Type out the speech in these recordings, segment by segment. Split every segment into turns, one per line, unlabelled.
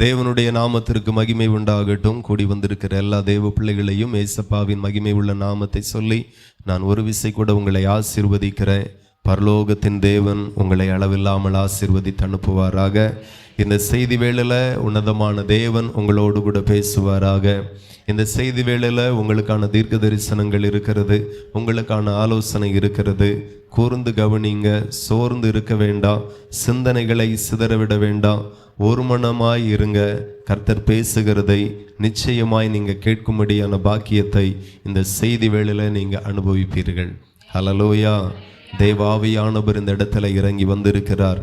தேவனுடைய நாமத்திற்கு மகிமை உண்டாகட்டும். கூடி வந்திருக்கிற எல்லா தேவ பிள்ளைகளையும் ஏசப்பாவின் மகிமை உள்ள நாமத்தை சொல்லி நான் ஒரு விசை கூட உங்களை ஆசீர்வதிக்கிறேன். பரலோகத்தின் தேவன் உங்களை அளவில்லாமல் ஆசீர்வதித்து அனுப்புவாராக. இந்த செய்தி வேளையில் உன்னதமான தேவன் உங்களோடு கூட பேசுவாராக. இந்த செய்தி வேளையில் உங்களுக்கான தீர்க்க தரிசனங்கள் இருக்கிறது, உங்களுக்கான ஆலோசனை இருக்கிறது. கூர்ந்து கவனிங்க, சோர்ந்து இருக்க வேண்டாம், சிந்தனைகளை சிதறவிட வேண்டாம், ஒரு மனமாய் இருங்க. கர்த்தர் பேசுகிறதை நிச்சயமாய் நீங்கள் கேட்கும்படியான பாக்கியத்தை இந்த செய்தி வேளையில் நீங்கள் அனுபவிப்பீர்கள். ஹல்லேலூயா. தேவாவியானவர் இந்த இடத்துல இறங்கி வந்திருக்கிறார்.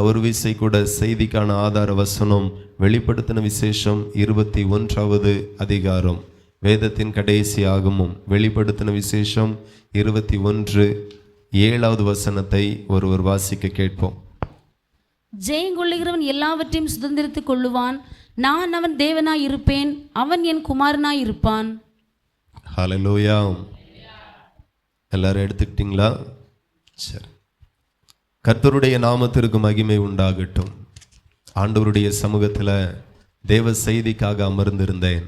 ஒரு விசை கூட செய்திக்கான ஆதார வசனம் வெளிப்படுத்தின விசேஷம் 21வது அதிகாரம், வேதத்தின் கடைசி ஆகமும். வெளிப்படுத்தின விசேஷம் 21:7 வசனத்தை ஒருவர் வாசிக்க கேட்போம்.
ஜெயங்கொள்ளுகிறவன் எல்லாவற்றையும் சுதந்திரித்துக் கொள்ளுவான். நான் அவன் தேவனாய் இருப்பேன், அவன் என் குமாரனாய் இருப்பான்.
ஹல்லேலூயா. எல்லாரும் எடுத்துக்கிட்டீங்களா? சரி. கர்த்தருடைய நாமத்திற்கு மகிமை உண்டாகட்டும். ஆண்டவருடைய சமூகத்தில் தேவ செய்திக்காக அமர்ந்திருந்தேன்.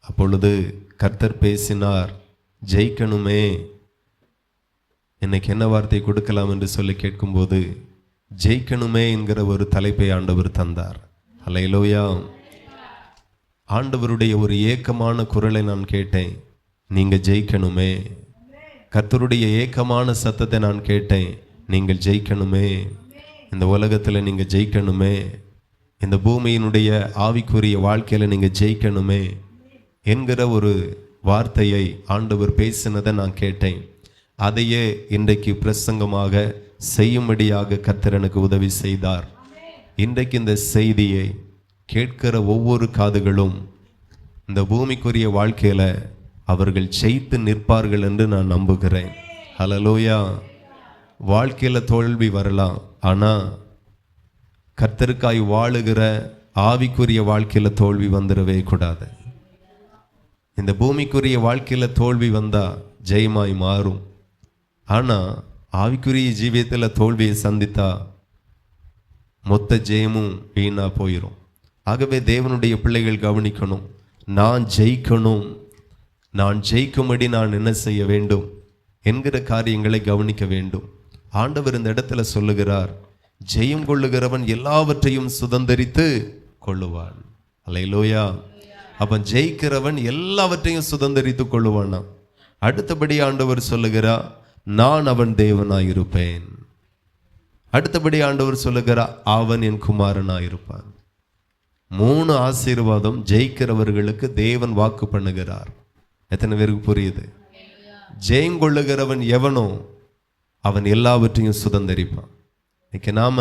அப்பொழுது கர்த்தர் பேசினார், ஜெயிக்கணுமே, இன்னைக்கு என்ன வார்த்தை கொடுக்கலாம் என்று சொல்லி கேட்கும்போது ஜெயிக்கணுமே என்கிற ஒரு தலைப்பை ஆண்டவர் தந்தார். ஹல்லேலூயா. ஆண்டவருடைய ஒரு ஏக்கமான குரலை நான் கேட்டேன், நீங்க ஜெயிக்கணுமே. கர்த்தருடைய ஏக்கமான சத்தத்தை நான் கேட்டேன், நீங்கள் ஜெயிக்கணுமே, இந்த உலகத்தில் நீங்கள் ஜெயிக்கணுமே, இந்த பூமியினுடைய ஆவிக்குரிய வாழ்க்கையில் நீங்கள் ஜெயிக்கணுமே என்கிற ஒரு வார்த்தையை ஆண்டவர் பேசினதை நான் கேட்டேன். அதையே இன்றைக்கு பிரசங்கமாக செய்யும்படியாக கர்த்தர் எனக்கு உதவி செய்தார். இன்றைக்கு இந்த செய்தியை கேட்கிற ஒவ்வொரு காதுகளும் இந்த பூமிக்குரிய வாழ்க்கையில் அவர்கள் ஜெயித்து நிற்பார்கள் என்று நான் நம்புகிறேன். ஹல்லேலூயா. வாழ்க்கையில் தோல்வி வரலாம், ஆனால் கர்த்தருக்காய் வாழுகிற ஆவிக்குரிய வாழ்க்கையில் தோல்வி வந்துடவே கூடாது. இந்த பூமிக்குரிய வாழ்க்கையில் தோல்வி வந்தால் ஜெயமாய் மாறும், ஆனால் ஆவிக்குரிய ஜீவியத்தில் தோல்வியை சந்தித்தா மொத்த ஜெயமும் வீணாக போயிடும். ஆகவே தேவனுடைய பிள்ளைகள் கவனிக்கணும், நான் ஜெயிக்கணும், நான் ஜெயிக்கும்படி நான் என்ன செய்ய வேண்டும் என்கிற காரியங்களை கவனிக்க வேண்டும். ஆண்டவர் இந்த இடத்துல சொல்லுகிறார், ஜெயம் கொள்ளுகிறவன் எல்லாவற்றையும் சுதந்தரித்து கொள்ளுவான். அல்லேலூயா. அப்ப ஜெயிக்கிறவன் எல்லாவற்றையும் சுதந்தரித்து கொள்ளுவானா. அடுத்தபடி ஆண்டவர் சொல்லுகிறார், நான் அவன் தேவனாயிருப்பேன். அடுத்தபடி ஆண்டவர் சொல்லுகிறார், அவன் என் குமாரனாயிருப்பான். 3 ஆசீர்வாதம் ஜெயிக்கிறவர்களுக்கு தேவன் வாக்கு பண்ணுகிறார். எத்தனை பேருக்கு புரியுது? ஜெயங்கொள்ளுகிறவன் எவனோ அவன் எல்லாவற்றையும் சுதந்தரிப்பான். இன்னைக்கு நாம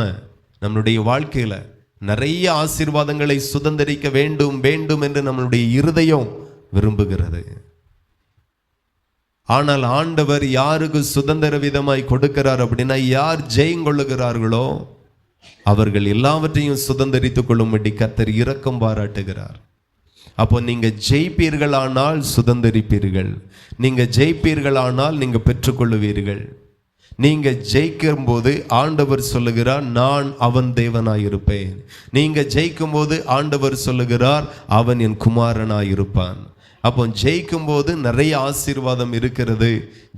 நம்மளுடைய வாழ்க்கையில நிறைய ஆசீர்வாதங்களை சுதந்தரிக்க வேண்டும் வேண்டும் என்று நம்மளுடைய இருதயம் விரும்புகிறது. ஆனால் ஆண்டவர் யாருக்கு சுதந்திர விதமாய் கொடுக்கிறார் அப்படின்னா, யார் ஜெயங்கொள்ளுகிறார்களோ அவர்கள் எல்லாவற்றையும் சுதந்தரித்துக் கொள்ளும்படி கர்த்தர் இரக்கம் பாராட்டுகிறார். அப்போ நீங்க ஜெயிப்பீர்களானால் சுதந்தரிப்பீர்கள், நீங்க ஜெயிப்பீர்களானால் நீங்க பெற்றுக்கொள்ளுவீர்கள். நீங்க ஜெயிக்கும் போது ஆண்டவர் சொல்லுகிறார், நான் அவன் தேவனாயிருப்பேன். நீங்க ஜெயிக்கும் போது ஆண்டவர் சொல்லுகிறார், அவன் என் குமாரனாயிருப்பான். அப்போ ஜெயிக்கும் போது நிறைய ஆசீர்வாதம் இருக்கிறது.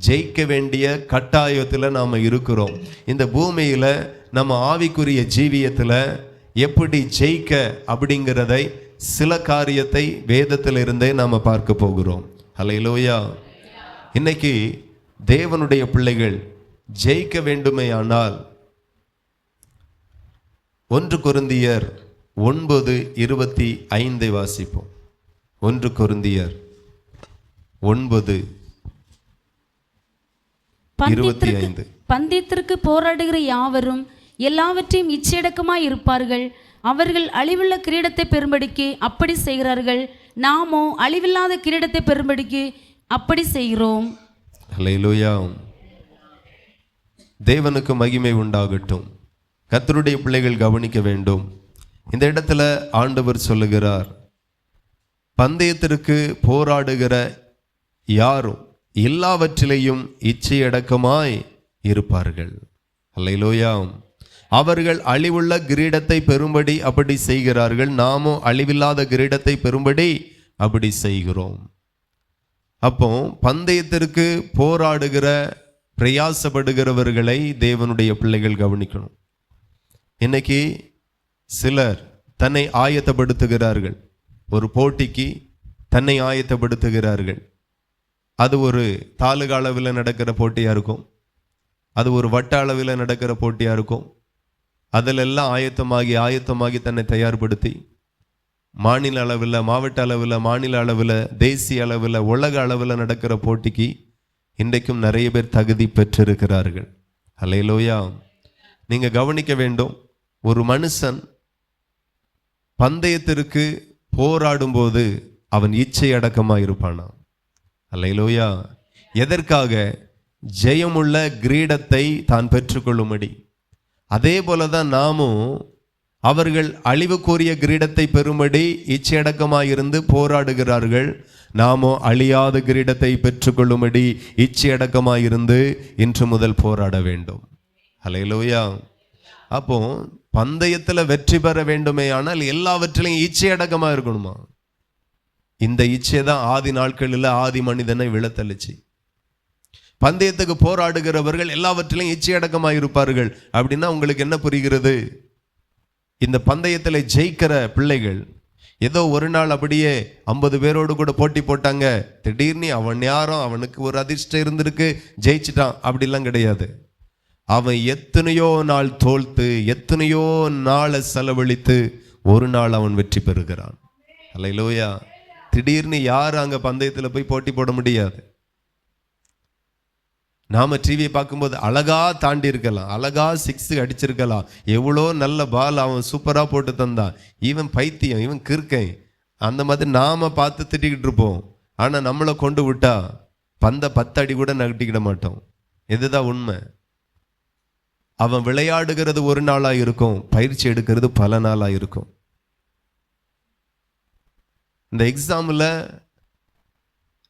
ஜெயிக்க வேண்டிய கட்டாயத்தில் நாம் இருக்கிறோம். இந்த பூமியில் நம்ம ஆவிக்குரிய ஜீவியத்தில் எப்படி ஜெயிக்க அப்படிங்கிறதை சில காரியத்தை வேதத்தில் இருந்தே நாம் பார்க்க போகிறோம். ஹல்லேலூயா. இன்னைக்கு தேவனுடைய பிள்ளைகள் ஜெயிக்க வேண்டுமேயானால் 1 கொரிந்தியர் 9:25 வாசிப்போம். 1 கொரிந்தியர் 9:25.
பந்தயத்திற்கு போராடுகிற யாவரும் எல்லாவற்றையும் இச்சையடக்கமாய் இருப்பார்கள். அவர்கள் அழிவுள்ள கிரீடத்தை பெறும்படிக்கு அப்படி செய்கிறார்கள், நாமோ அழிவில்லாத கிரீடத்தை பெறும்படிக்கு அப்படி செய்கிறோம்.
ஹல்லேலூயா. தேவனுக்கு மகிமை உண்டாகட்டும். கர்த்தருடைய பிள்ளைகள் கவனிக்க வேண்டும். இந்த இடத்துல ஆண்டவர் சொல்லுகிறார், பந்தயத்திற்கு போராடுகிற யாரும் எல்லாவற்றிலையும் இச்சையடக்கமாய் இருப்பார்கள். அல்லேலூயா. அவர்கள் அழிவுள்ள கிரீடத்தை பெறும்படி அப்படி செய்கிறார்கள், நாமோ அழிவில்லாத கிரீடத்தை பெறும்படி அப்படி செய்கிறோம். அப்போ பந்தயத்திற்கு போராடுகிற பிரயாசப்படுகிறவர்களை தேவனுடைய பிள்ளைகள் கவனிக்கணும். இன்னைக்கு சிலர் தன்னை ஆயத்தப்படுத்துகிறார்கள், ஒரு போட்டிக்கு தன்னை ஆயத்தப்படுத்துகிறார்கள். அது ஒரு தாலுகா அளவில் நடக்கிற போட்டியாக இருக்கும், அது ஒரு வட்ட அளவில் நடக்கிற போட்டியாக இருக்கும். அதிலெல்லாம் ஆயத்தமாகி தன்னை தயார்படுத்தி மாநில அளவில், மாவட்ட அளவில், மாநில அளவில், தேசிய அளவில், உலக அளவில் நடக்கிற போட்டிக்கு இன்றைக்கும் நிறைய பேர் தகுதி பெற்றிருக்கிறார்கள். அல்லேலூயா. நீங்கள் கவனிக்க வேண்டும், ஒரு மனுஷன் பந்தயத்திற்கு போராடும்போது அவன் இச்சை அடக்கமாக இருப்பானா? அல்லேலூயா. எதற்காக? ஜெயமுள்ள கிரீடத்தை தான் பெற்றுக்கொள்ளும்படி. அதே போலதான் நாமும் அவர்கள் அழிவுக்குரிய கிரீடத்தை பெறும்படி இச்சையடக்கமாயிருந்து போராடுகிறார்கள், நாமோ அழியாத கிரீடத்தை பெற்றுக்கொள்ளும்படி இச்சையடக்கமாயிருந்து இன்று முதல் போராட வேண்டும். அல்லேலூயா. அப்போ பந்தயத்தில் வெற்றி பெற வேண்டுமே ஆனால் எல்லாவற்றிலையும் இச்சையடக்கமாக இருக்கணுமா? இந்த இச்சை தான் ஆதி நாட்களில் ஆதி மனிதனை விழத்தளிச்சு. பந்தயத்துக்கு போராடுகிறவர்கள் எல்லாவற்றிலையும் இச்சையடக்கமாக இருப்பார்கள். அப்படின்னா உங்களுக்கு என்ன புரிகிறது? இந்த பந்தயத்தில் ஜெயிக்கிற பிள்ளைகள் ஏதோ ஒரு நாள் அப்படியே 50 பேரோடு கூட போட்டி போட்டாங்க, திடீர்னு அவன் யாரும், அவனுக்கு ஒரு அதிர்ஷ்டம் இருந்திருக்கு, ஜெயிச்சிட்டான், அப்படிலாம் கிடையாது. அவன் எத்தனையோ நாள் தோல்த்து, எத்தனையோ நாளை செலவழித்து ஒரு நாள் அவன் வெற்றி பெறுகிறான். அல்லேலூயா. திடீர்னு யாரும் அங்கே பந்தயத்தில் போய் போட்டி போட முடியாது. நாம டிவியை பார்க்கும்போது அழகா தாண்டி இருக்கலாம், அழகா 6 அடிச்சிருக்கலாம், எவ்வளோ நல்ல பால் அவன் சூப்பராக போட்டு தந்தான், இவன் பைத்தியம், இவன் கிறுக்கன், அந்த மாதிரி நாம பார்த்து திட்டிக்கிட்டு இருப்போம். ஆனால் நம்மளை கொண்டு விட்டா 10 அடி கூட நகட்டிக்கிட மாட்டோம். இதுதான் உண்மை. அவன் விளையாடுகிறது ஒரு நாளாக இருக்கும், பயிற்சி எடுக்கிறது பல நாளாக இருக்கும். இந்த எக்ஸாமில்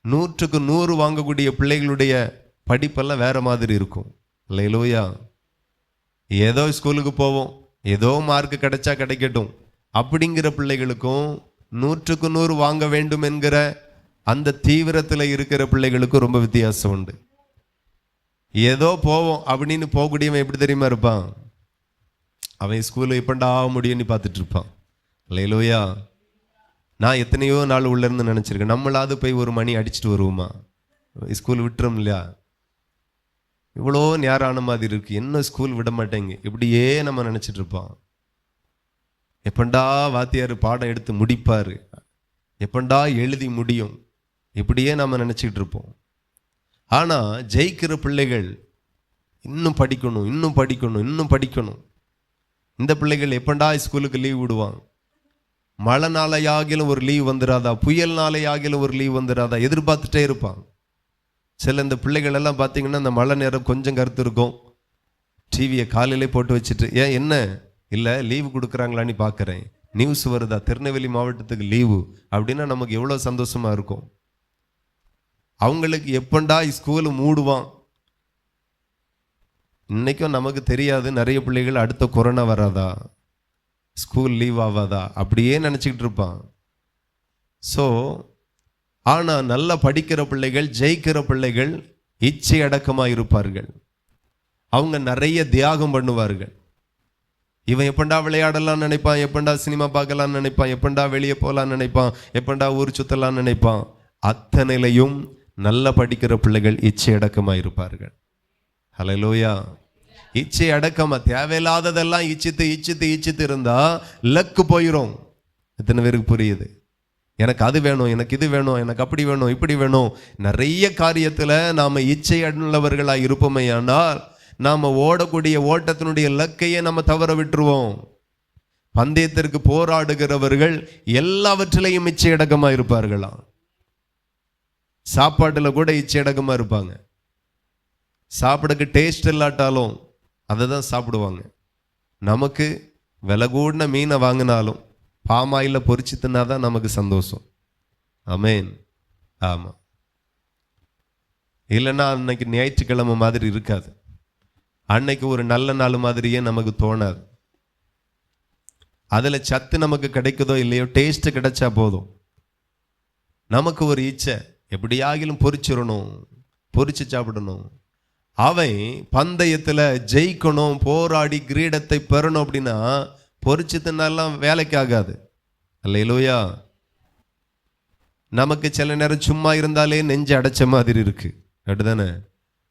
100க்கு 100 வாங்கக்கூடிய பிள்ளைகளுடைய படிப்பெல்லாம் வேற மாதிரி இருக்கும். அல்லேலூயா. ஏதோ ஸ்கூலுக்கு போவோம், ஏதோ மார்க் கிடைச்சா கிடைக்கட்டும் அப்படிங்கிற பிள்ளைகளுக்கும் 100க்கு 100 வாங்க வேண்டும் என்கிற அந்த தீவிரத்தில் இருக்கிற பிள்ளைகளுக்கும் ரொம்ப வித்தியாசம் உண்டு. ஏதோ போவோம் அப்படின்னு போகக்கூடியவன் எப்படி தெரியுமா இருப்பான்? அவன் ஸ்கூலில் எப்பண்டா ஆக முடியும்னு பார்த்துட்டு இருப்பான். அல்லேலூயா. நான் எத்தனையோ நாள் உள்ள இருந்து நினச்சிருக்கேன், நம்மளாவது போய் ஒரு மணி அடிச்சுட்டு வருவோமா, ஸ்கூல் விட்டுரும் இல்லையா, இவ்வளோ நேரான மாதிரி இருக்கு, என்ன ஸ்கூல் விட மாட்டேங்க, இப்படியே நம்ம நினச்சிட்டு இருப்போம். எப்பண்டா வாத்தியார் பாடம் எடுத்து முடிப்பார், எப்பண்டா எழுதி முடியும், இப்படியே நம்ம நினச்சிக்கிட்டு இருப்போம். ஆனால் ஜெயிக்கிற பிள்ளைகள் இன்னும் படிக்கணும், இன்னும் படிக்கணும், இன்னும் படிக்கணும். இந்த பிள்ளைகள் எப்பண்டா ஸ்கூலுக்கு லீவ் விடுவான், மழை நாளையாகிலும் ஒரு லீவ் வந்துடாதா, புயல் நாளையாகிலும் ஒரு லீவ் வந்துடாதா, எதிர்பார்த்துட்டே இருப்பான். சில இந்த பிள்ளைகள் எல்லாம் பார்த்தீங்கன்னா இந்த மழை நேரம் கொஞ்சம் கருத்து இருக்கும், டிவியை காலையிலே போட்டு வச்சுட்டு, ஏன் என்ன இல்லை லீவு கொடுக்குறாங்களான்னு பார்க்குறேன், நியூஸ் வருதா திருநெல்வேலி மாவட்டத்துக்கு லீவு அப்படின்னா நமக்கு எவ்வளோ சந்தோஷமா இருக்கும். அவங்களுக்கு எப்பண்டா ஸ்கூலு மூடுவான். இன்னைக்கும் நமக்கு தெரியாது, நிறைய பிள்ளைகள் அடுத்த கொரோனா வராதா, ஸ்கூல் லீவ் ஆகாதா, அப்படியே நினச்சிக்கிட்டு இருப்பான். ஸோ ஆனால் நல்லா படிக்கிற பிள்ளைகள், ஜெயிக்கிற பிள்ளைகள் இச்சை அடக்கமாக இருப்பார்கள். அவங்க நிறைய தியாகம் பண்ணுவார்கள். இவன் எப்பண்டா விளையாடலாம்னு நினைப்பான், எப்பண்டா சினிமா பார்க்கலான்னு நினைப்பான், எப்பண்டா வெளியே போகலான்னு நினைப்பான், எப்பண்டா ஊர் சுற்றலான்னு நினைப்பான். அத்தனையிலையும் நல்லா படிக்கிற பிள்ளைகள் இச்சை அடக்கமாக இருப்பார்கள். ஹல்லேலூயா. இச்சை அடக்கமா, தேவையில்லாததெல்லாம் இச்சித்து இருந்தா லக்கு போயிடும். எத்தனை பேருக்கு புரியுது? எனக்கு அது வேணும், எனக்கு இது வேணும், எனக்கு அப்படி வேணும், இப்படி வேணும். நிறைய காரியத்தில் நாம் இச்சை உள்ளவர்களாக இருப்போமே ஆனால் நாம் ஓடக்கூடிய ஓட்டத்தினுடைய லக்கையே நம்ம தவற விட்டுருவோம். பந்தயத்திற்கு போராடுகிறவர்கள் எல்லாவற்றிலையும் இச்சை அடக்கமாக இருப்பார்களாம். சாப்பாட்டில் கூட இச்சை அடக்கமாக இருப்பாங்க. சாப்பிடக்கு டேஸ்ட் இல்லாட்டாலும் அதை தான் சாப்பிடுவாங்க. நமக்கு விலை கூடின மீனை வாங்கினாலும் பாமாயில் பொரிச்சு தின்னாதான் நமக்கு சந்தோஷம். ஆமேன். ஆமாம். இல்லைன்னா அன்னைக்கு ஞாயிற்றுக்கிழமை மாதிரி இருக்காது. அன்னைக்கு ஒரு நல்ல நாள் மாதிரியே நமக்கு தோணாது. அதுல சத்து நமக்கு கிடைக்குதோ இல்லையோ, டேஸ்ட் கிடைச்சா போதும். நமக்கு ஒரு இச்சை, எப்படியாகிலும் பொரிச்சிடணும், பொரிச்சு சாப்பிடணும். அவன் பந்தயத்துல ஜெயிக்கணும், போராடி கிரீடத்தை பெறணும் அப்படின்னா பொரிச்சு தின்னாலாம் வேலைக்கு ஆகாது. அல்லேலூயா. நமக்கு சில நேரம் சும்மா இருந்தாலே நெஞ்சு அடைச்ச மாதிரி இருக்கு, அப்படிதானே?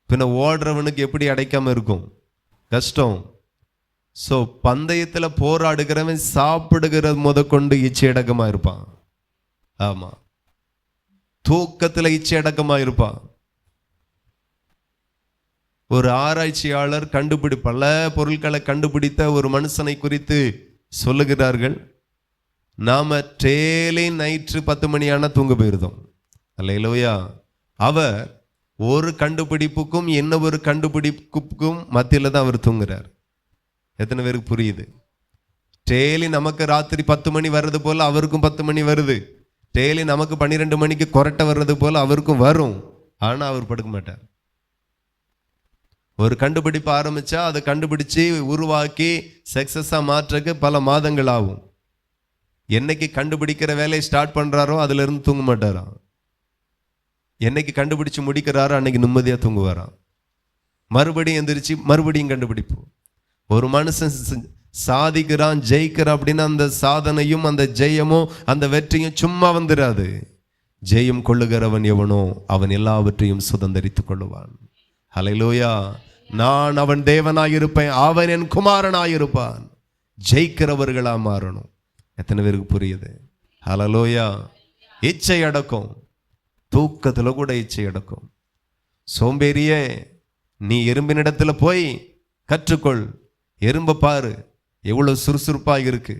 பின்ன ஓடுறவனுக்கு எப்படி அடைக்காம இருக்கும்? கஷ்டம். ஸோ பந்தயத்துல போராடுகிறவன் சாப்பிடுகிறது முதற்கொண்டு இச்சை அடக்கமா இருப்பான். ஆமா, தூக்கத்துல இச்சை அடக்கமா இருப்பான். ஒரு ஆராய்ச்சியாளர் பல பொருட்களை கண்டுபிடித்த ஒரு மனுஷனை குறித்து சொல்லுகிறார்கள். நாம டெய்லி நைட்டு 10 மணி ஆனா தூங்க போயிருந்தோம். அல்லேலூயா. அவர் ஒரு கண்டுபிடிப்புக்கும் என்ன ஒரு கண்டுபிடிப்புக்கும் மத்தியில தான் அவர் தூங்குறார். எத்தனை பேருக்கு புரியுது? டெய்லி நமக்கு ராத்திரி 10 மணி வர்றது போல அவருக்கும் 10 மணி வருது. டெய்லி நமக்கு 12 மணிக்கு கொரட்டை வர்றது போல அவருக்கும் வரும். ஆனா அவர் படுக்க மாட்டார். ஒரு கண்டுபிடிப்பு ஆரம்பிச்சா அதை கண்டுபிடிச்சு உருவாக்கி சக்சஸா மாற்றக்கு பல மாதங்கள் ஆகும். என்னைக்கு கண்டுபிடிக்கிற வேலையை ஸ்டார்ட் பண்றாரோ அதுல இருந்து தூங்க மாட்டாராம். என்னைக்கு கண்டுபிடிச்சு முடிக்கிறாரோ அன்னைக்கு நிம்மதியா தூங்குவாராம். மறுபடியும் எந்திரிச்சு மறுபடியும் கண்டுபிடிப்போம். ஒரு மனுஷன் சாதிக்கிறான், ஜெயிக்கிறான் அப்படின்னா அந்த சாதனையும் அந்த ஜெயமும் அந்த வெற்றியும் சும்மா வந்துடாது. ஜெயம் கொள்ளுகிறவன் எவனோ அவன் எல்லாவற்றையும் சுதந்தரித்துக் கொள்ளுவான். ஹல்லேலூயா. நான் அவன் தேவனாயிருப்பேன், அவன் என் குமாரனாயிருப்பான். ஜெயிக்கிறவர்களா மாறணும். எத்தனை பேருக்கு புரியுது? ஹல்லேலூயா. இச்சை அடக்கம், தூக்கத்துல கூட இச்சை அடக்கம். சோம்பேறியே, நீ எறும்பினிடத்துல போய் கற்றுக்கொள். எறும்பை பாரு எவ்வளவு சுறுசுறுப்பா இருக்கு.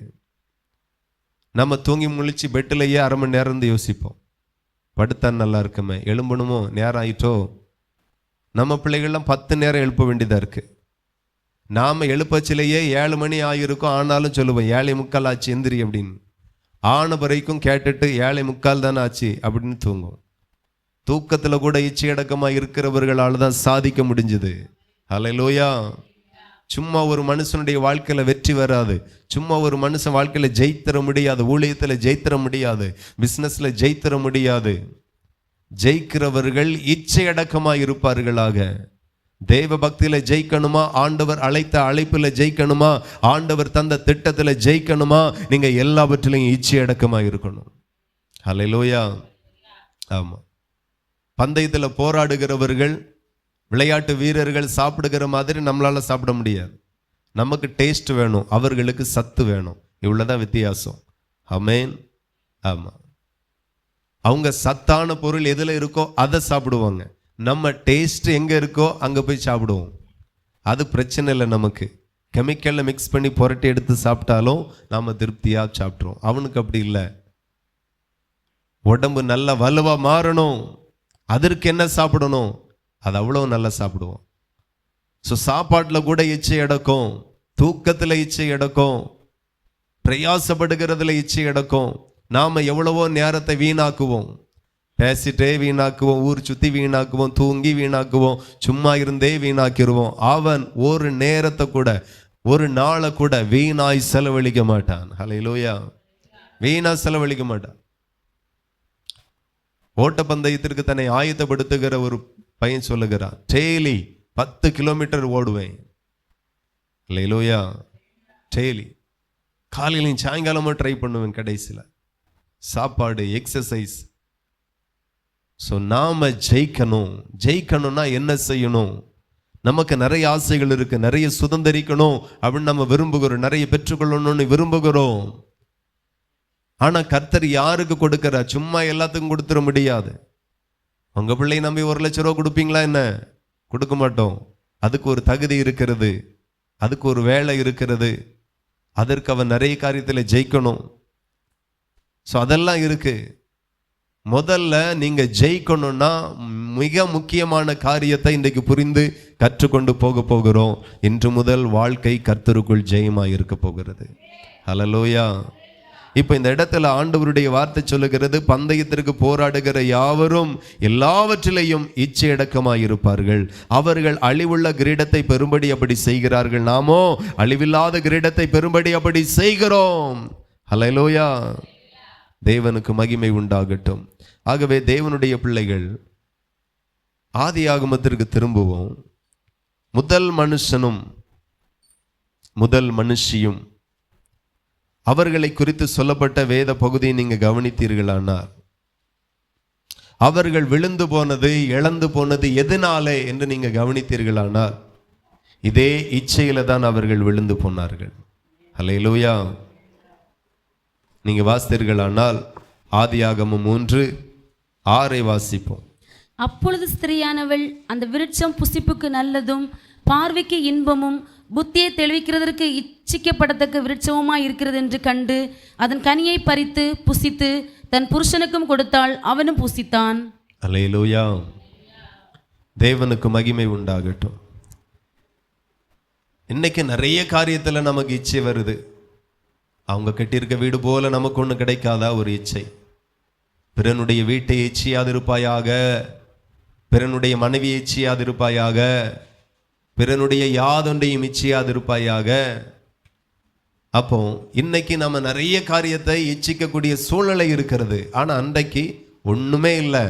நம்ம தூங்கி முழிச்சு பெட்டிலேயே 1/2 மணி நேரம் இருந்து யோசிப்போம், படுத்தா நல்லா இருக்குமே, எழும்பணுமோ, நேரம் ஆயிட்டோ. நம்ம பிள்ளைகள்லாம் 10 நேரம் எழுப்ப வேண்டியதா இருக்கு. நாம எழுப்பச்சிலேயே 7 மணி ஆகிருக்கும், ஆனாலும் சொல்லுவோம் 7:45 ஆச்சு எந்திரி அப்படின்னு. ஆன வரைக்கும் கேட்டுட்டு 7:45 தானே ஆச்சு அப்படின்னு தூங்கும். தூக்கத்துல கூட இச்சை அடக்கமா இருக்கிறவர்களால தான் சாதிக்க முடிஞ்சது. ஹல்லேலூயா. சும்மா ஒரு மனுஷனுடைய வாழ்க்கையில வெற்றி வராது. சும்மா ஒரு மனுஷன் வாழ்க்கையில ஜெயித்தர முடியாது. ஊழியத்துல ஜெயித்தர முடியாது. பிசினஸ்ல ஜெயித்தர முடியாது. ஜெயிக்கிறவர்கள் இச்சை அடக்கமா இருப்பார்களாக. தேவ பக்தியில ஜெயிக்கணுமா, ஆண்டவர் அழைத்த அழைப்புல ஜெயிக்கணுமா, ஆண்டவர் தந்த திட்டத்துல ஜெயிக்கணுமா, நீங்க எல்லாவற்றிலையும் இச்சை அடக்கமா இருக்கணும். ஹல்லேலூயா. ஆமா. பந்தயத்துல போராடுகிறவர்கள், விளையாட்டு வீரர்கள் சாப்பிடுகிற மாதிரி நம்மளால சாப்பிட முடியாது. நமக்கு டேஸ்ட் வேணும், அவர்களுக்கு சத்து வேணும். இவ்வளவுதான் வித்தியாசம். ஆமென். ஆமா. அவங்க சத்தான பொருள் எதுல இருக்கோ அதை சாப்பிடுவாங்க. நம்ம டேஸ்ட் எங்க இருக்கோ அங்க போய் சாப்பிடுவோம். அது பிரச்சனை இல்லை. நமக்கு கெமிக்கல்ல மிக்ஸ் பண்ணி புரட்டி எடுத்து சாப்பிட்டாலும் நாம திருப்தியா சாப்பிட்றோம். அவனுக்கு அப்படி இல்லை. உடம்பு நல்ல வலுவா மாறணும், அதற்கு என்ன சாப்பிடணும், அது அவ்வளவு நல்லா சாப்பிடுவோம். ஸோ சாப்பாட்டில் கூட இச்சை அடக்கும், தூக்கத்தில் இச்சை அடக்கும், பிரயாசப்படுகிறதுல இச்சை அடக்கும். நாம எவ்வளவோ நேரத்தை வீணாக்குவோம், பேசிட்டே வீணாக்குவோம், ஊர் சுத்தி வீணாக்குவோம், தூங்கி வீணாக்குவோம், சும்மா இருந்தே வீணாக்கிடுவோம். அவன் ஒரு நேரத்தை கூட, ஒரு நாளை கூட வீணாய் செலவழிக்க மாட்டான். ஹல்லேலூயா. வீணா செலவழிக்க மாட்டான். ஓட்டப்பந்தயத்திற்கு தன்னை ஆயத்தப்படுத்துகிற ஒரு பையன் சொல்லுகிறான், டெய்லி 10 கிலோமீட்டர் ஓடுவேன். ஹல்லேலூயா. டெய்லி காலையிலையும் சாயங்காலமும் ட்ரை பண்ணுவேன். கடைசியில் சாப்பாடு, எக்ஸசைஸ். ஸோ நாம ஜெயிக்கணும். ஜெயிக்கணும்னா என்ன செய்யணும்? நமக்கு நிறைய ஆசைகள் இருக்கு, நிறைய சுதந்திரிக்கணும் அப்படின்னு நம்ம விரும்புகிறோம், நிறைய பெற்றுக்கொள்ளணும்னு விரும்புகிறோம். ஆனா கர்த்தர் யாருக்கு கொடுக்கிறார்? சும்மா எல்லாத்துக்கும் கொடுத்துட முடியாது. உங்க பிள்ளை நம்பி 1 லட்சம் ரூபா கொடுப்பீங்களா? என்ன, கொடுக்க மாட்டோம். அதுக்கு ஒரு தகுதி இருக்கிறது, அதுக்கு ஒரு வேலை இருக்கிறது, அதற்கு அவன் நிறைய காரியத்தில் ஜெயிக்கணும். ஸோ அதெல்லாம் இருக்கு. முதல்ல நீங்க ஜெயிக்கணும்னா மிக முக்கியமான காரியத்தை இன்றைக்கு புரிந்து கற்றுக்கொண்டு போகிறோம். இன்று முதல் வாழ்க்கை கர்த்தருக்குள் ஜெயமாய் இருக்க போகிறது. ஹல்லேலூயா. இப்ப இந்த இடத்துல ஆண்டவருடைய வார்த்தை சொல்லுகிறது, பந்தயத்திற்கு போராடுகிற யாவரும் எல்லாவற்றிலையும் இச்சையடக்கமாய் இருப்பார்கள். அவர்கள் அழிவுள்ள கிரீடத்தை பெறும்படி அப்படி செய்கிறார்கள், நாமோ அழிவில்லாத கிரீடத்தை பெறும்படி அப்படி செய்கிறோம். ஹல்லேலூயா, தேவனுக்கு மகிமை உண்டாகட்டும். ஆகவே தேவனுடைய பிள்ளைகள், ஆதியாகமத்திற்கு திரும்புவோம். முதல் மனுஷனும் முதல் மனுஷியும் அவர்களை குறித்து சொல்லப்பட்ட வேத பகுதியை நீங்க கவனித்தீர்களானார், அவர்கள் விழுந்து போனது, இழந்து போனது எதனாலே என்று நீங்க கவனித்தீர்களானார், இதே இச்சையில தான் அவர்கள் விழுந்து போனார்கள். ஹல்லேலூயா. நீங்க வாசித்தீர்களானால் ஆதியாகமம் 3:6 வாசிப்போம்.
அப்பொழுது ஸ்திரீயானவள் அந்த விருட்சம் புசிப்புக்கு நல்லதும் பார்வைக்கு இன்பமும் புத்தியை தெளிவிக்கிறதற்கு இச்சிக்கப்படத்தக்க விருட்சமுமாய் இருக்கிறது என்று கண்டு அதன் கனியை பறித்து புசித்து தன் புருஷனுக்கும் கொடுத்தாள், அவனும் புசித்தான்.
அல்லேலூயா, தேவனுக்கு மகிமை உண்டாகட்டும். இன்னைக்கு நிறைய காரியத்துல நமக்கு இச்சை வருது. அவங்க கட்டியிருக்க வீடு போல நமக்கு ஒண்ணு கிடைக்காதா? ஒரு இச்சை. பிறனுடைய வீட்டை இச்சையாதிருப்பாயாக, பிறனுடைய மனைவியை இச்சையாதிருப்பாயாக, பிறனுடைய யாதொன்றையும் இச்சையாதிருப்பாயாக. அப்போ இன்னைக்கு நம்ம நிறைய காரியத்தை இச்சிக்கக்கூடிய சூழ்நிலை இருக்கிறது. ஆனா அன்றைக்கு ஒண்ணுமே இல்லை,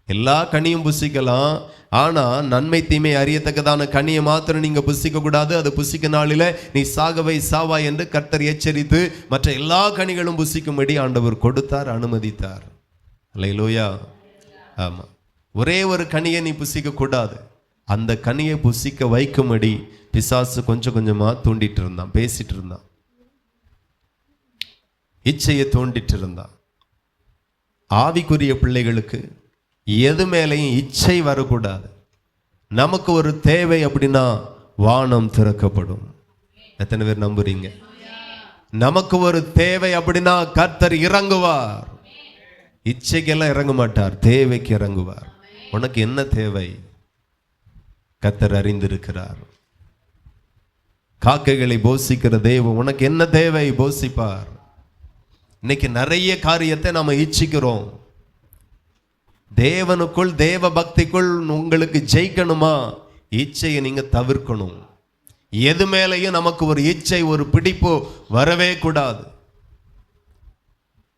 எல்லா கனியும் புசிக்கலாம். ஆனா நன்மை தீமை அறியத்தக்கதான கனியை மாத்திரம் நீங்க புசிக்க கூடாது. அது புசிக்க நாளில நீ சாகவை சாவா என்று கர்த்தர் எச்சரித்து மற்ற எல்லா கனிகளும் புசிக்கும்படி ஆண்டவர் கொடுத்தார், அனுமதித்தார். அல்லேலூயா. ஆமா, ஒரே ஒரு கனியை நீ புசிக்க கூடாது. அந்த கனியை புசிக்க வைக்கும்படி பிசாசு கொஞ்சம் கொஞ்சமா தூண்டிட்டு இருந்தான், பேசிட்டு இருந்தான், இச்சையை தூண்டிட்டு இருந்தான். ஆவிக்குரிய பிள்ளைகளுக்கு எது மேலையும் இச்சை வரக்கூடாது. நமக்கு ஒரு தேவை அப்படின்னா வானம் திறக்கப்படும். எத்தனை பேர் நம்புறீங்க? நமக்கு ஒரு தேவை அப்படின்னா கர்த்தர் இறங்குவார். இச்சைக்கெல்லாம் இறங்க மாட்டார், தேவைக்கு இறங்குவார். உனக்கு என்ன தேவை? கர்த்தர் அறிந்திருக்கிறார். காக்கைகளை போஷிக்கிற தேவன் உனக்கு என்ன தேவை போஷிப்பார். இன்னைக்கு நிறைய காரியத்தை நாம இச்சிக்கிறோம். தேவனுக்குள் தேவ பக்திக்குள் உங்களுக்கு ஜெயிக்கணுமா, இச்சையை நீங்க தவிர்க்கணும். எது மேலையும் நமக்கு ஒரு இச்சை, ஒரு பிடிப்பு வரவே கூடாது.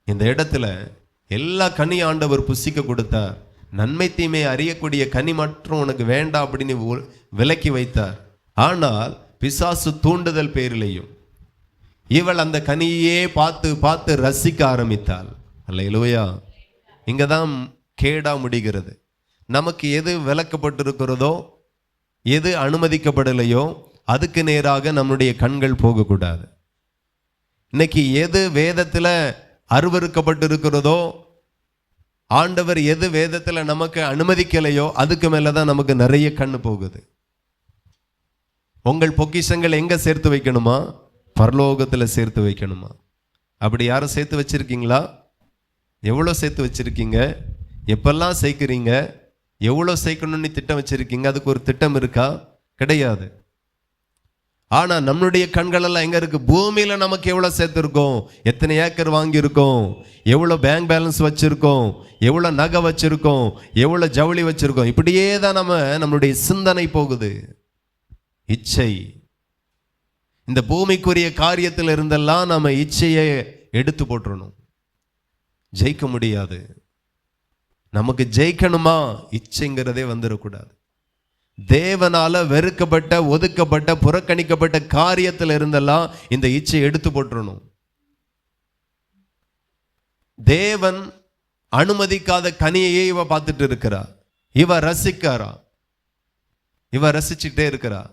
இந்த இடத்துல எல்லா கனி ஆண்டவர் புசிக்க கொடுத்தார். நன்மை தீமை அறியக்கூடிய கனி மற்றும் உனக்கு வேண்டாம் அப்படின்னு விலக்கி வைத்தார். ஆனால் பிசாசு தூண்டுதல் பேரிலையும் இவள் அந்த கனியே பார்த்து பார்த்து ரசிக்க ஆரம்பித்தாள். அல்லேலூயா. இங்க தான் கேடா முடிகிறது. நமக்கு எது விலக்கப்பட்டிருக்கிறதோ, எது அனுமதிக்கப்படலையோ அதுக்கு நேராக நம்முடைய கண்கள் போகக்கூடாது. இன்னைக்கு எது வேதத்துல அருவருக்கப்பட்டிருக்கிறதோ, ஆண்டவர் எது வேதத்துல நமக்கு அனுமதிக்கலையோ அதுக்கு மேலதான் நமக்கு நிறைய கண்ணு போகுது. உங்கள் பொக்கிஷங்கள் எங்க சேர்த்து வைக்கணுமா? பரலோகத்துல சேர்த்து வைக்கணுமா? அப்படி யாரும் சேர்த்து வச்சிருக்கீங்களா? எவ்வளோ சேர்த்து வச்சிருக்கீங்க? எப்பெல்லாம் சேர்க்கிறீங்க? எவ்வளோ சேர்க்கணும்னு திட்டம் வச்சிருக்கீங்க? அதுக்கு ஒரு திட்டம் இருக்கா? கிடையாது. ஆனா நம்மளுடைய கண்கள் எல்லாம் எங்க இருக்கு? பூமியில நமக்கு எவ்வளவு சேர்த்திருக்கோம், எத்தனை ஏக்கர் வாங்கியிருக்கோம், எவ்வளவு பேங்க் பேலன்ஸ் வச்சிருக்கோம், எவ்வளவு நகை வச்சிருக்கோம், எவ்வளவு ஜவுளி வச்சிருக்கோம். இப்படியே தான் நம்மளுடைய சிந்தனை போகுது. இச்சை. இந்த பூமிக்குரிய காரியத்தில் இருந்தெல்லாம் நம்ம இச்சையை எடுத்து போட்டுறணும். ஜெயிக்க முடியாது. நமக்கு ஜெயிக்கணுமா, இச்சைங்கிறதே வந்துடக்கூடாது. தேவனால வெறுக்கப்பட்ட, ஒதுக்கப்பட்ட, புறக்கணிக்கப்பட்ட காரியத்தில் இருந்தெல்லாம் இந்த இச்சை எடுத்து போட்டுறணும். தேவன் அனுமதிக்காத கனியையே இவ பார்த்துட்டு இருக்கிறா. இவ ரசிக்காரா, இவ ரசிச்சுட்டே இருக்கிறா.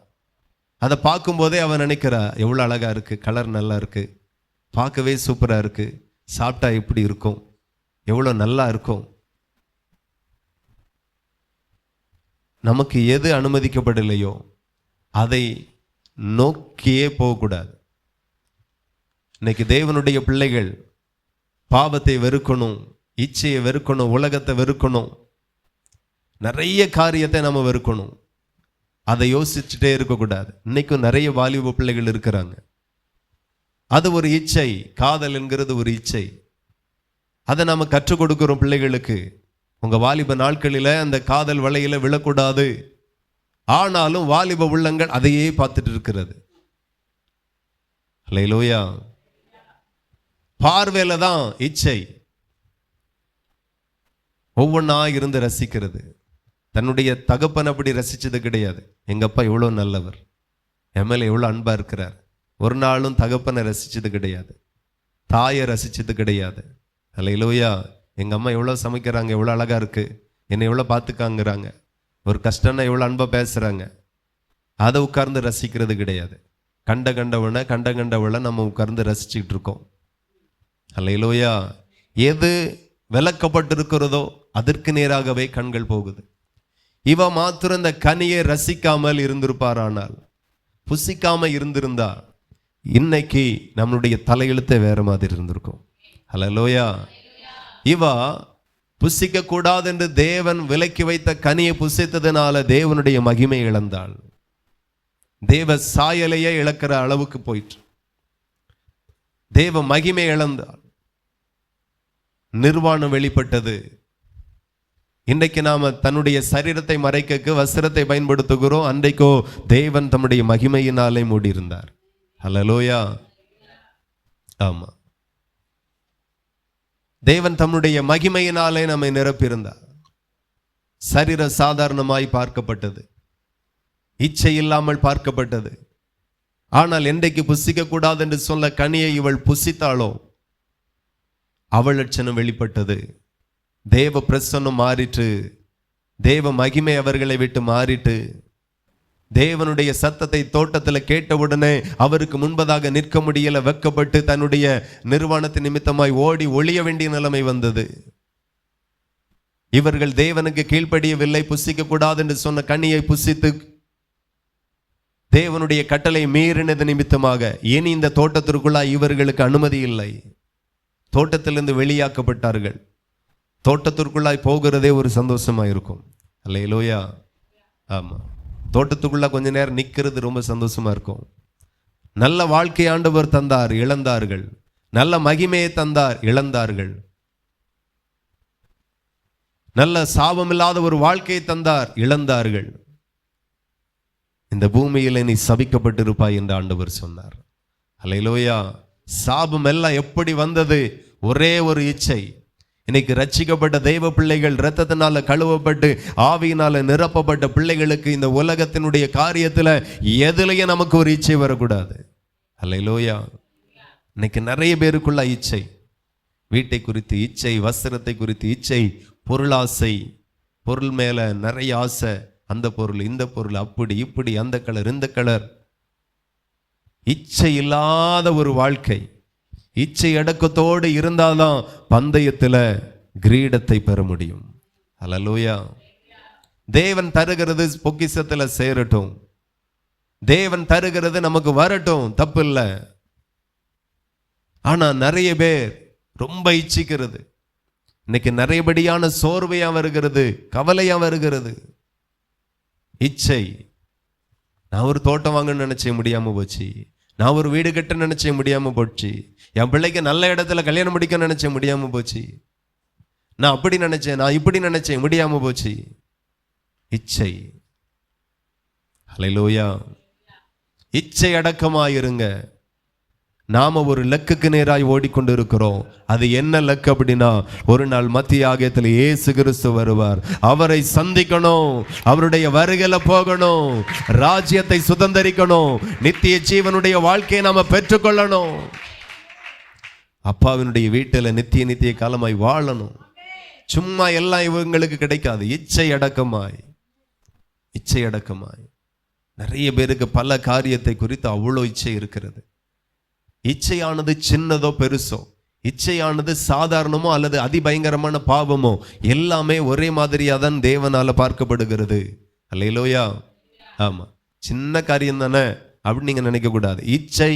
அதை பார்க்கும் போதே அவன் நினைக்கிறா, எவ்வளவு அழகா இருக்கு, கலர் நல்லா இருக்கு, பார்க்கவே சூப்பரா இருக்கு, சாப்பிட்டா எப்படி இருக்கும், எவ்வளவு நல்லா இருக்கும். நமக்கு எது அனுமதிக்கப்படலையோ அதை நோக்கியே போகக்கூடாது. இன்னைக்கு தேவனுடைய பிள்ளைகள் பாவத்தை வெறுக்கணும், இச்சையை வெறுக்கணும், உலகத்தை வெறுக்கணும், நிறைய காரியத்தை நம்ம வெறுக்கணும். அதை யோசிச்சுட்டே இருக்கக்கூடாது. இன்னைக்கும் நிறைய வாலிப பிள்ளைகள் இருக்கிறாங்க. அது ஒரு இச்சை. காதல் என்கிறது ஒரு இச்சை. அதை நாம கற்றுக் கொடுக்கிறோம் பிள்ளைகளுக்கு. உங்க வாலிப நாட்களில அந்த காதல் வலையில விழக்கூடாது. ஆனாலும் வாலிப உள்ளங்கள் அதையே பார்த்துட்டு இருக்கிறது. அல்லேலூயா. பார்வையில தான் இச்சை. ஒவ்வொன்றா இருந்து ரசிக்கிறது. தன்னுடைய தகப்பன் அப்படி ரசிச்சது கிடையாது. எங்க அப்பா எவ்வளவு நல்லவர், என் மேல எவ்வளவு அன்பா இருக்கிறார். ஒரு நாளும் தகப்பனை ரசிச்சது கிடையாது, தாயை ரசிச்சது கிடையாது. அல்லேலூயா. எங்க அம்மா எவ்வளவு சமைக்கிறாங்க, எவ்வளவு அழகா இருக்கு, என்னை எவ்வளவு பார்த்துக்காங்கிறாங்க, ஒரு கஷ்டம்னா எவ்வளவு அன்பா பேசுறாங்க, அதை உட்கார்ந்து ரசிக்கிறது கிடையாது. கண்டவளை நம்ம உட்கார்ந்து ரசிச்சுக்கிட்டு இருக்கோம். அல்லேலூயா. எது விலக்கப்பட்டிருக்கிறதோ அதற்கு நேராகவே கண்கள் போகுது. இவ மாத்திரம் இந்த கனியை ரசிக்காமல் இருந்திருப்பாரானால், புசிக்காம இருந்திருந்தா இன்னைக்கு நம்மளுடைய தலையெழுத்தை வேற மாதிரி இருந்திருக்கும். அல்லேலூயா. இவ புசிக்க கூடாது என்று தேவன் விலக்கி வைத்த கனியை புசித்ததுனால தேவனுடைய மகிமை இழந்தாள். தேவ சாயலையே இழக்கிற அளவுக்கு போயிற்று. தேவ மகிமை இழந்தாள். நிர்வாணம் வெளிப்பட்டது. இன்றைக்கு நாம தன்னுடைய சரீரத்தை மறைக்க வஸ்திரத்தை பயன்படுத்துகிறோம். அன்றைக்கோ தேவன் தம்முடைய மகிமையினாலே மூடியிருந்தார். அல்லேலூயா. ஆமா, தேவன் தம்முடைய மகிமையினாலே நம்மை நிரப்பியிருந்தார். சரீரம் சாதாரணமாய் பார்க்கப்பட்டது, இச்சை இல்லாமல் பார்க்கப்பட்டது. ஆனால் என்றைக்கு புசிக்க கூடாது என்று சொல்ல கனியை இவள் புசித்தாளோ அவள் லட்சணம் வெளிப்பட்டது. தேவ பிரசன்னம் மாறிட்டு, தேவ மகிமை அவர்களை விட்டு மாறிட்டு, தேவனுடைய சத்தத்தை தோட்டத்தில் கேட்டவுடனே அவருக்கு முன்பதாக நிற்க முடியல, வெட்கப்பட்டு தன்னுடைய நிர்வாணத்தின் நிமித்தமாய் ஓடி ஒளிய வேண்டிய நிலைமை வந்தது. இவர்கள் தேவனுக்கு கீழ்ப்படியவில்லை. புசிக்க கூடாது என்று சொன்ன கனியை புசித்து தேவனுடைய கட்டளை மீறினது நிமித்தமாக இனி இந்த தோட்டத்திற்குள்ளாய் இவர்களுக்கு அனுமதி இல்லை. தோட்டத்திலிருந்து வெளியாக்கப்பட்டார்கள். தோட்டத்திற்குள்ளாய் போகிறதே ஒரு சந்தோஷமா இருக்கும். அல்லேலூயா. ஆமா, தோட்டத்துக்குள்ள கொஞ்ச நேரம் நிற்கிறது ரொம்ப சந்தோஷமா இருக்கும். நல்ல வாழ்க்கை ஆண்டவர் தந்தார், இழந்தார்கள். நல்ல மகிமையை தந்தார், இழந்தார்கள். நல்ல சாபமில்லாத ஒரு வாழ்க்கையை தந்தார், இழந்தார்கள். இந்த பூமியில் நீ சபிக்கப்பட்டிருப்பாய் என்று ஆண்டவர் சொன்னார். அல்லேலூயா. சாபம் எல்லாம் எப்படி வந்தது? ஒரே ஒரு இச்சை. இன்னைக்கு ரட்சிக்கப்பட்ட தெய்வ பிள்ளைகள், இரத்தத்தினால கழுவப்பட்டு ஆவியினால நிரப்பப்பட்ட பிள்ளைகளுக்கு இந்த உலகத்தினுடைய காரியத்துல எதுலயே நமக்கு ஒரு இச்சை வரக்கூடாது. அல்லேலூயா. இன்னைக்கு நிறைய பேருக்குள்ள இச்சை. வீட்டை குறித்து இச்சை, வஸ்திரத்தை குறித்து இச்சை, பொருளாசை, பொருள் மேல நிறைய ஆசை, அந்த பொருள் இந்த பொருள், அப்படி இப்படி, அந்த கலர் இந்த கலர். இச்சை இல்லாத ஒரு வாழ்க்கை, இச்சை அடக்கத்தோடு இருந்தால்தான் பந்தயத்துல கிரீடத்தை பெற முடியும். அல்லேலூயா. தேவன் தருகிறது பொக்கிஷத்துல சேரட்டும், தேவன் தருகிறது நமக்கு வரட்டும், தப்பு இல்லை. ஆனா நிறைய பேர் ரொம்ப இச்சிக்கிறது. இன்னைக்கு நிறையபடியான சோர்வையா வருகிறது, கவலையா வருகிறது. இச்சை. நான் ஒரு தோட்டம் வாங்கணும்னு நினைச்சே முடியாம போச்சு, நான் ஒரு வீடு கட்ட நினைச்சே முடியாம போச்சு, என் பிள்ளைக்கு நல்ல இடத்துல கல்யாணம் முடிக்க நினைச்சே முடியாம போச்சு, நான் அப்படி நினைச்சேன், நான் இப்படி நினைச்சேன், முடியாம போச்சு. இச்சை. அல்லேலூயா. இச்சை அடக்கமாயிருங்க. நாம ஒரு லக்குக்கு நேராய் ஓடிக்கொண்டு இருக்கிறோம். அது என்ன லக்கு அப்படின்னா, ஒரு நாள் மத்திய ஆகியத்தில் இயேசு கிறிஸ்து வருவார். அவரை சந்திக்கணும், அவருடைய வருகையில போகணும், ராஜ்யத்தை சுதந்தரிக்கணும், நித்திய ஜீவனுடைய வாழ்க்கையை நாம பெற்றுக்கொள்ளணும், அப்பாவினுடைய வீட்டில் நித்திய காலமாய் வாழணும். சும்மா எல்லாம் இவங்களுக்கு கிடைக்காது. இச்சை அடக்கமாய், இச்சை அடக்கமாய். நிறைய பேருக்கு பல காரியத்தை குறித்து அவ்வளோ இச்சை இருக்கிறது. இச்சையானது சின்னதோ பெருசோ, இச்சையானது சாதாரணமோ அல்லது அதிபயங்கரமான பாவமோ, எல்லாமே ஒரே மாதிரியா தான் தேவனால பார்க்கப்படுகிறது. அல்லேலூயா. ஆமா, சின்ன காரியம் தானே அப்படின்னு நீங்க நினைக்க கூடாது. இச்சை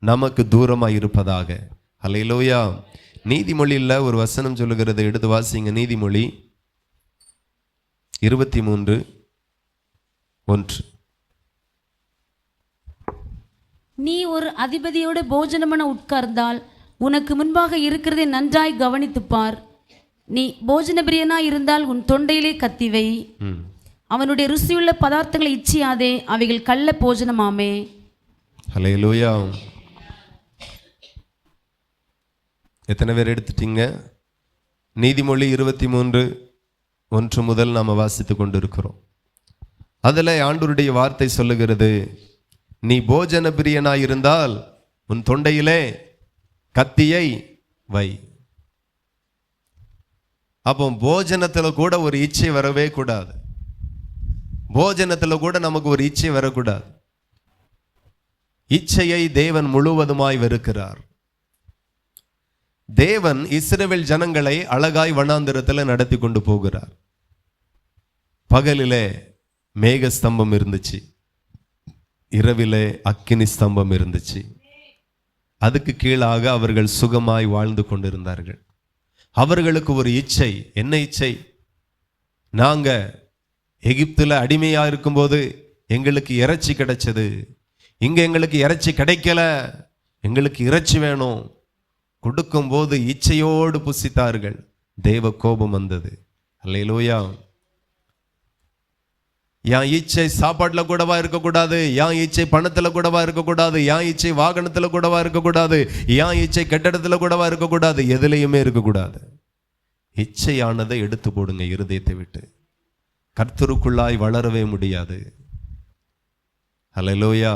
நமக்கு தூரமா இருப்பதாக. அல்லேலூயா. நீதிமொழியில் ஒரு வசனம் சொல்லுகிறது, எடுத்து வாசிங்க. நீதிமொழி 23:1.
நீ ஒரு அதிபதியோடு போஜனமென உட்கார்ந்தால் உனக்கு முன்பாக இருக்கிறதை நன்றாய் கவனித்துப் பார். நீ போஜன பிரியனாய் இருந்தால் உன் தொண்டையிலே கத்திவை. அவனுடைய ருசியுள்ள பதார்த்தங்களை இச்சியாதே, அவைகள் கள்ள போஜனமாமே.
ஹல்லேலூயா. எத்தனை பேர் எடுத்துட்டீங்க? நீதிமொழி 23:1 முதல் நாம் வாசித்து கொண்டு இருக்கிறோம். அதில் ஆண்டவருடைய வார்த்தை சொல்லுகிறது, நீ போஜன பிரியனாயிருந்தால் உன் தொண்டையிலே கத்தியை வை. அப்போ போஜனத்தில் கூட ஒரு இச்சை வரவே கூடாது. போஜனத்தில் கூட நமக்கு ஒரு இச்சை வரக்கூடாது. இச்சையை தேவன் முழுவதுமாய் வெறுக்கிறார். தேவன் இஸ்ரவேல் ஜனங்களை அழகாய் வனாந்திரத்தில் நடத்தி கொண்டு போகிறார். பகலிலே மேக ஸ்தம்பம் இருந்துச்சு, இரவிலே அக்கினி ஸ்தம்பம் இருந்துச்சு. அதுக்கு கீழாக அவர்கள் சுகமாய் வாழ்ந்து கொண்டிருந்தார்கள். அவர்களுக்கு ஒரு இச்சை. என்ன இச்சை? நாங்க எகிப்துல அடிமையா இருக்கும்போது எங்களுக்கு இறைச்சி கிடைச்சது, இங்க எங்களுக்கு இறைச்சி கிடைக்கல, எங்களுக்கு இறைச்சி வேணும். கொடுக்கும்போது இச்சையோடு புசித்தார்கள். தேவ கோபம் வந்தது. அல்லேலூயா. என் இச்சை சாப்பாட்டுல கூடவா இருக்கக்கூடாது, என் இச்சை பணத்துல கூடவா இருக்கக்கூடாது, என் இச்சை வாகனத்துல கூடவா இருக்கக்கூடாது, என் இச்சை கட்டடத்துல கூடவா இருக்கக்கூடாது, எதுலையுமே இருக்கக்கூடாது. இச்சையானதை எடுத்து போடுங்க இருதயத்தை விட்டு. கர்த்தருக்குள்ளாய் வளரவே முடியாது. அல்லேலூயா.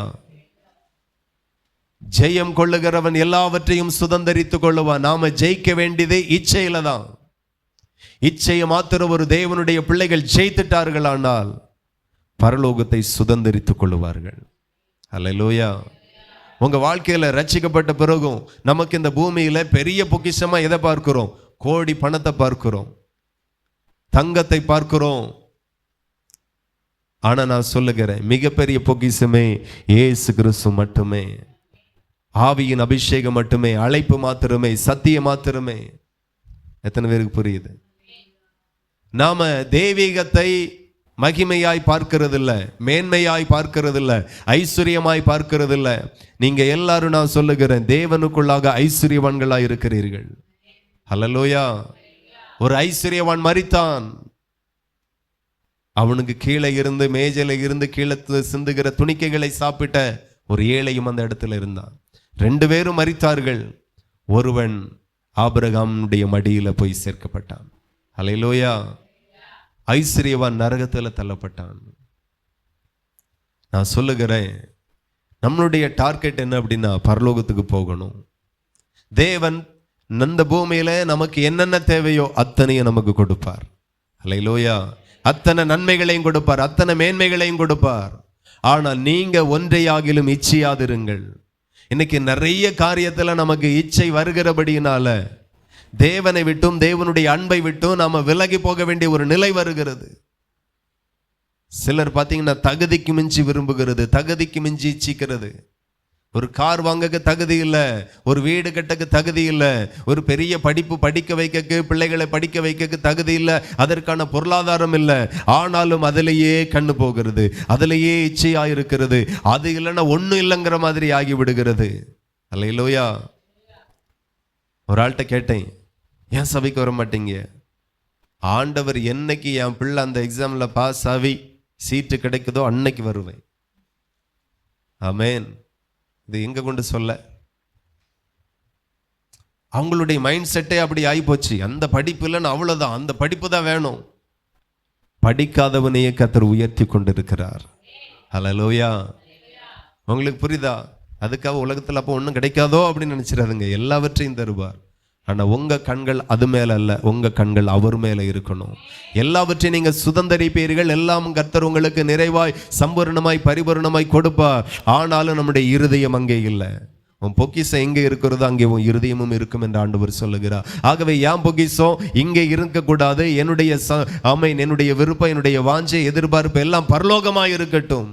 ஜெயம் கொள்ளுகிறவன் எல்லாவற்றையும் சுதந்தரித்துக் கொள்ளுவான். நாம ஜெயிக்க வேண்டியதே இச்சையில தான். இச்சையை மாத்திர ஒரு தேவனுடைய பிள்ளைகள் ஜெயித்துட்டார்கள், ஆனால் பரலோகத்தை சுதந்தரித்துக் கொள்ளுவார்கள். அல்லேலூயா. உங்க வாழ்க்கையில ரட்சிக்கப்பட்ட பிறகும் நமக்கு இந்த பூமியில பெரிய பொக்கிஷமா எதை பார்க்கிறோம்? கோடி பணத்தை பார்க்கிறோம், தங்கத்தை பார்க்கிறோம். ஆனா நான் சொல்லுகிறேன், மிகப்பெரிய பொக்கிஷமே இயேசு கிறிஸ்து மட்டுமே. ஆவியின் அபிஷேகம் மட்டுமே, அழைப்பு மாத்திரமே, சத்தியம் மாத்திரமே. எத்தனை பேருக்கு புரியுது? நாம தெய்வீகத்தை மகிமையாய் பார்க்கிறது இல்ல, மேன்மையாய் பார்க்கிறது இல்ல, ஐஸ்வர்யமாய் பார்க்கிறது இல்ல. நீங்க எல்லாரும் நான் சொல்லுகிறேன், தேவனுக்குள்ளாக ஐஸ்வர்யவான்களாய் இருக்கிறீர்கள். அல்லேலூயா. ஒரு ஐஸ்வர்யவான் மரித்தான். அவனுக்கு கீழே இருந்து, மேஜையில இருந்து கீழே சிந்துகிற துணிக்கைகளை சாப்பிட்ட ஒரு ஏழையும் அந்த இடத்துல இருந்தான். 2 பேரும் மரித்தார்கள். ஒருவன் ஆபிரகாமுடைய மடியில போய் சேர்க்கப்பட்டான். அல்லேலூயா. ஐஸ்வர்யவான் நரகத்தில் தள்ளப்பட்டான். நான் சொல்லுகிறேன், நம்மளுடைய டார்கெட் என்ன அப்படின்னா பரலோகத்துக்கு போகணும். தேவன் இந்த பூமியில நமக்கு என்னென்ன தேவையோ அத்தனையும் நமக்கு கொடுப்பார். அல்லேலூயா. அத்தனை நன்மைகளையும் கொடுப்பார், அத்தனை மேன்மைகளையும் கொடுப்பார். ஆனால் நீங்க ஒன்றையாகிலும் இச்சையாதிருங்கள். இன்னைக்கு நிறைய காரியத்துல நமக்கு இச்சை வருகிறபடியினால தேவனை விட்டும் தேவனுடைய அன்பை விட்டும் நாம விலகி போக வேண்டிய ஒரு நிலை வருகிறது. சிலர் பார்த்தீங்கன்னா தகுதிக்கு மிஞ்சி விரும்புகிறது, தகுதிக்கு மிஞ்சி இச்சிக்கிறது. ஒரு கார் வாங்க தகுதி இல்லை, ஒரு வீடு கட்டக்கு தகுதி இல்லை, ஒரு பெரிய படிப்பு படிக்க வைக்க, பிள்ளைகளை படிக்க வைக்க தகுதி இல்லை, அதற்கான பொருளாதாரம் இல்லை. ஆனாலும் அதிலேயே கண்ணு போகிறது, அதிலேயே இச்சையா இருக்கிறது. அது இல்லைன்னா ஒன்றும் இல்லைங்கிற மாதிரி ஆகி விடுகிறது. அல்லேலூயா. ஒரு ஆள்கிட்ட கேட்டேன், ஏன் சபைக்கு வர மாட்டீங்க? ஆண்டவர் என்னைக்கு என் பிள்ளை அந்த எக்ஸாம்ல பாஸ் ஆகி சீட்டு கிடைக்குதோ அன்னைக்கு வருவேன். ஆமேன். இது எங்க கொண்டு சொல்ல, அவங்களுடைய மைண்ட் செட்டே அப்படி ஆயிப்போச்சு. அந்த படிப்பு இல்லைன்னு அவ்வளவுதான், அந்த படிப்பு தான் வேணும். படிக்காதவனையே கர்த்தர் உயர்த்தி கொண்டிருக்கிறார். ஹல்லேலூயா. உங்களுக்கு புரியுதா? அதுக்காக உலகத்தில் அப்போ ஒன்றும் கிடைக்காதோ அப்படின்னு நினைச்சிடாதுங்க, எல்லாவற்றையும் தருவார். ஆனால் உங்க கண்கள் அது மேல அல்ல, உங்க கண்கள் அவர் மேல இருக்கணும். எல்லாவற்றையும் நீங்க சுதந்தரிப்பீர்கள், எல்லாம் கர்த்தர் உங்களுக்கு நிறைவாய் சம்பூர்ணமாய் பரிபூர்ணமாய் கொடுப்பார். ஆனாலும் நம்முடைய இருதயம் அங்கே இல்லை. உன் பொக்கிஷம் எங்கே இருக்கிறதோ அங்கே உன் இருதயமும் இருக்கும் என்று ஆண்டவர் சொல்லுகிறார். ஆகவே என் பொக்கிஷம் இங்கே இருக்கக்கூடாது. என்னுடைய ஆமென், என்னுடைய விருப்பம், என்னுடைய வாஞ்சை, எதிர்பார்ப்பு எல்லாம் பரலோகமாய் இருக்கட்டும்.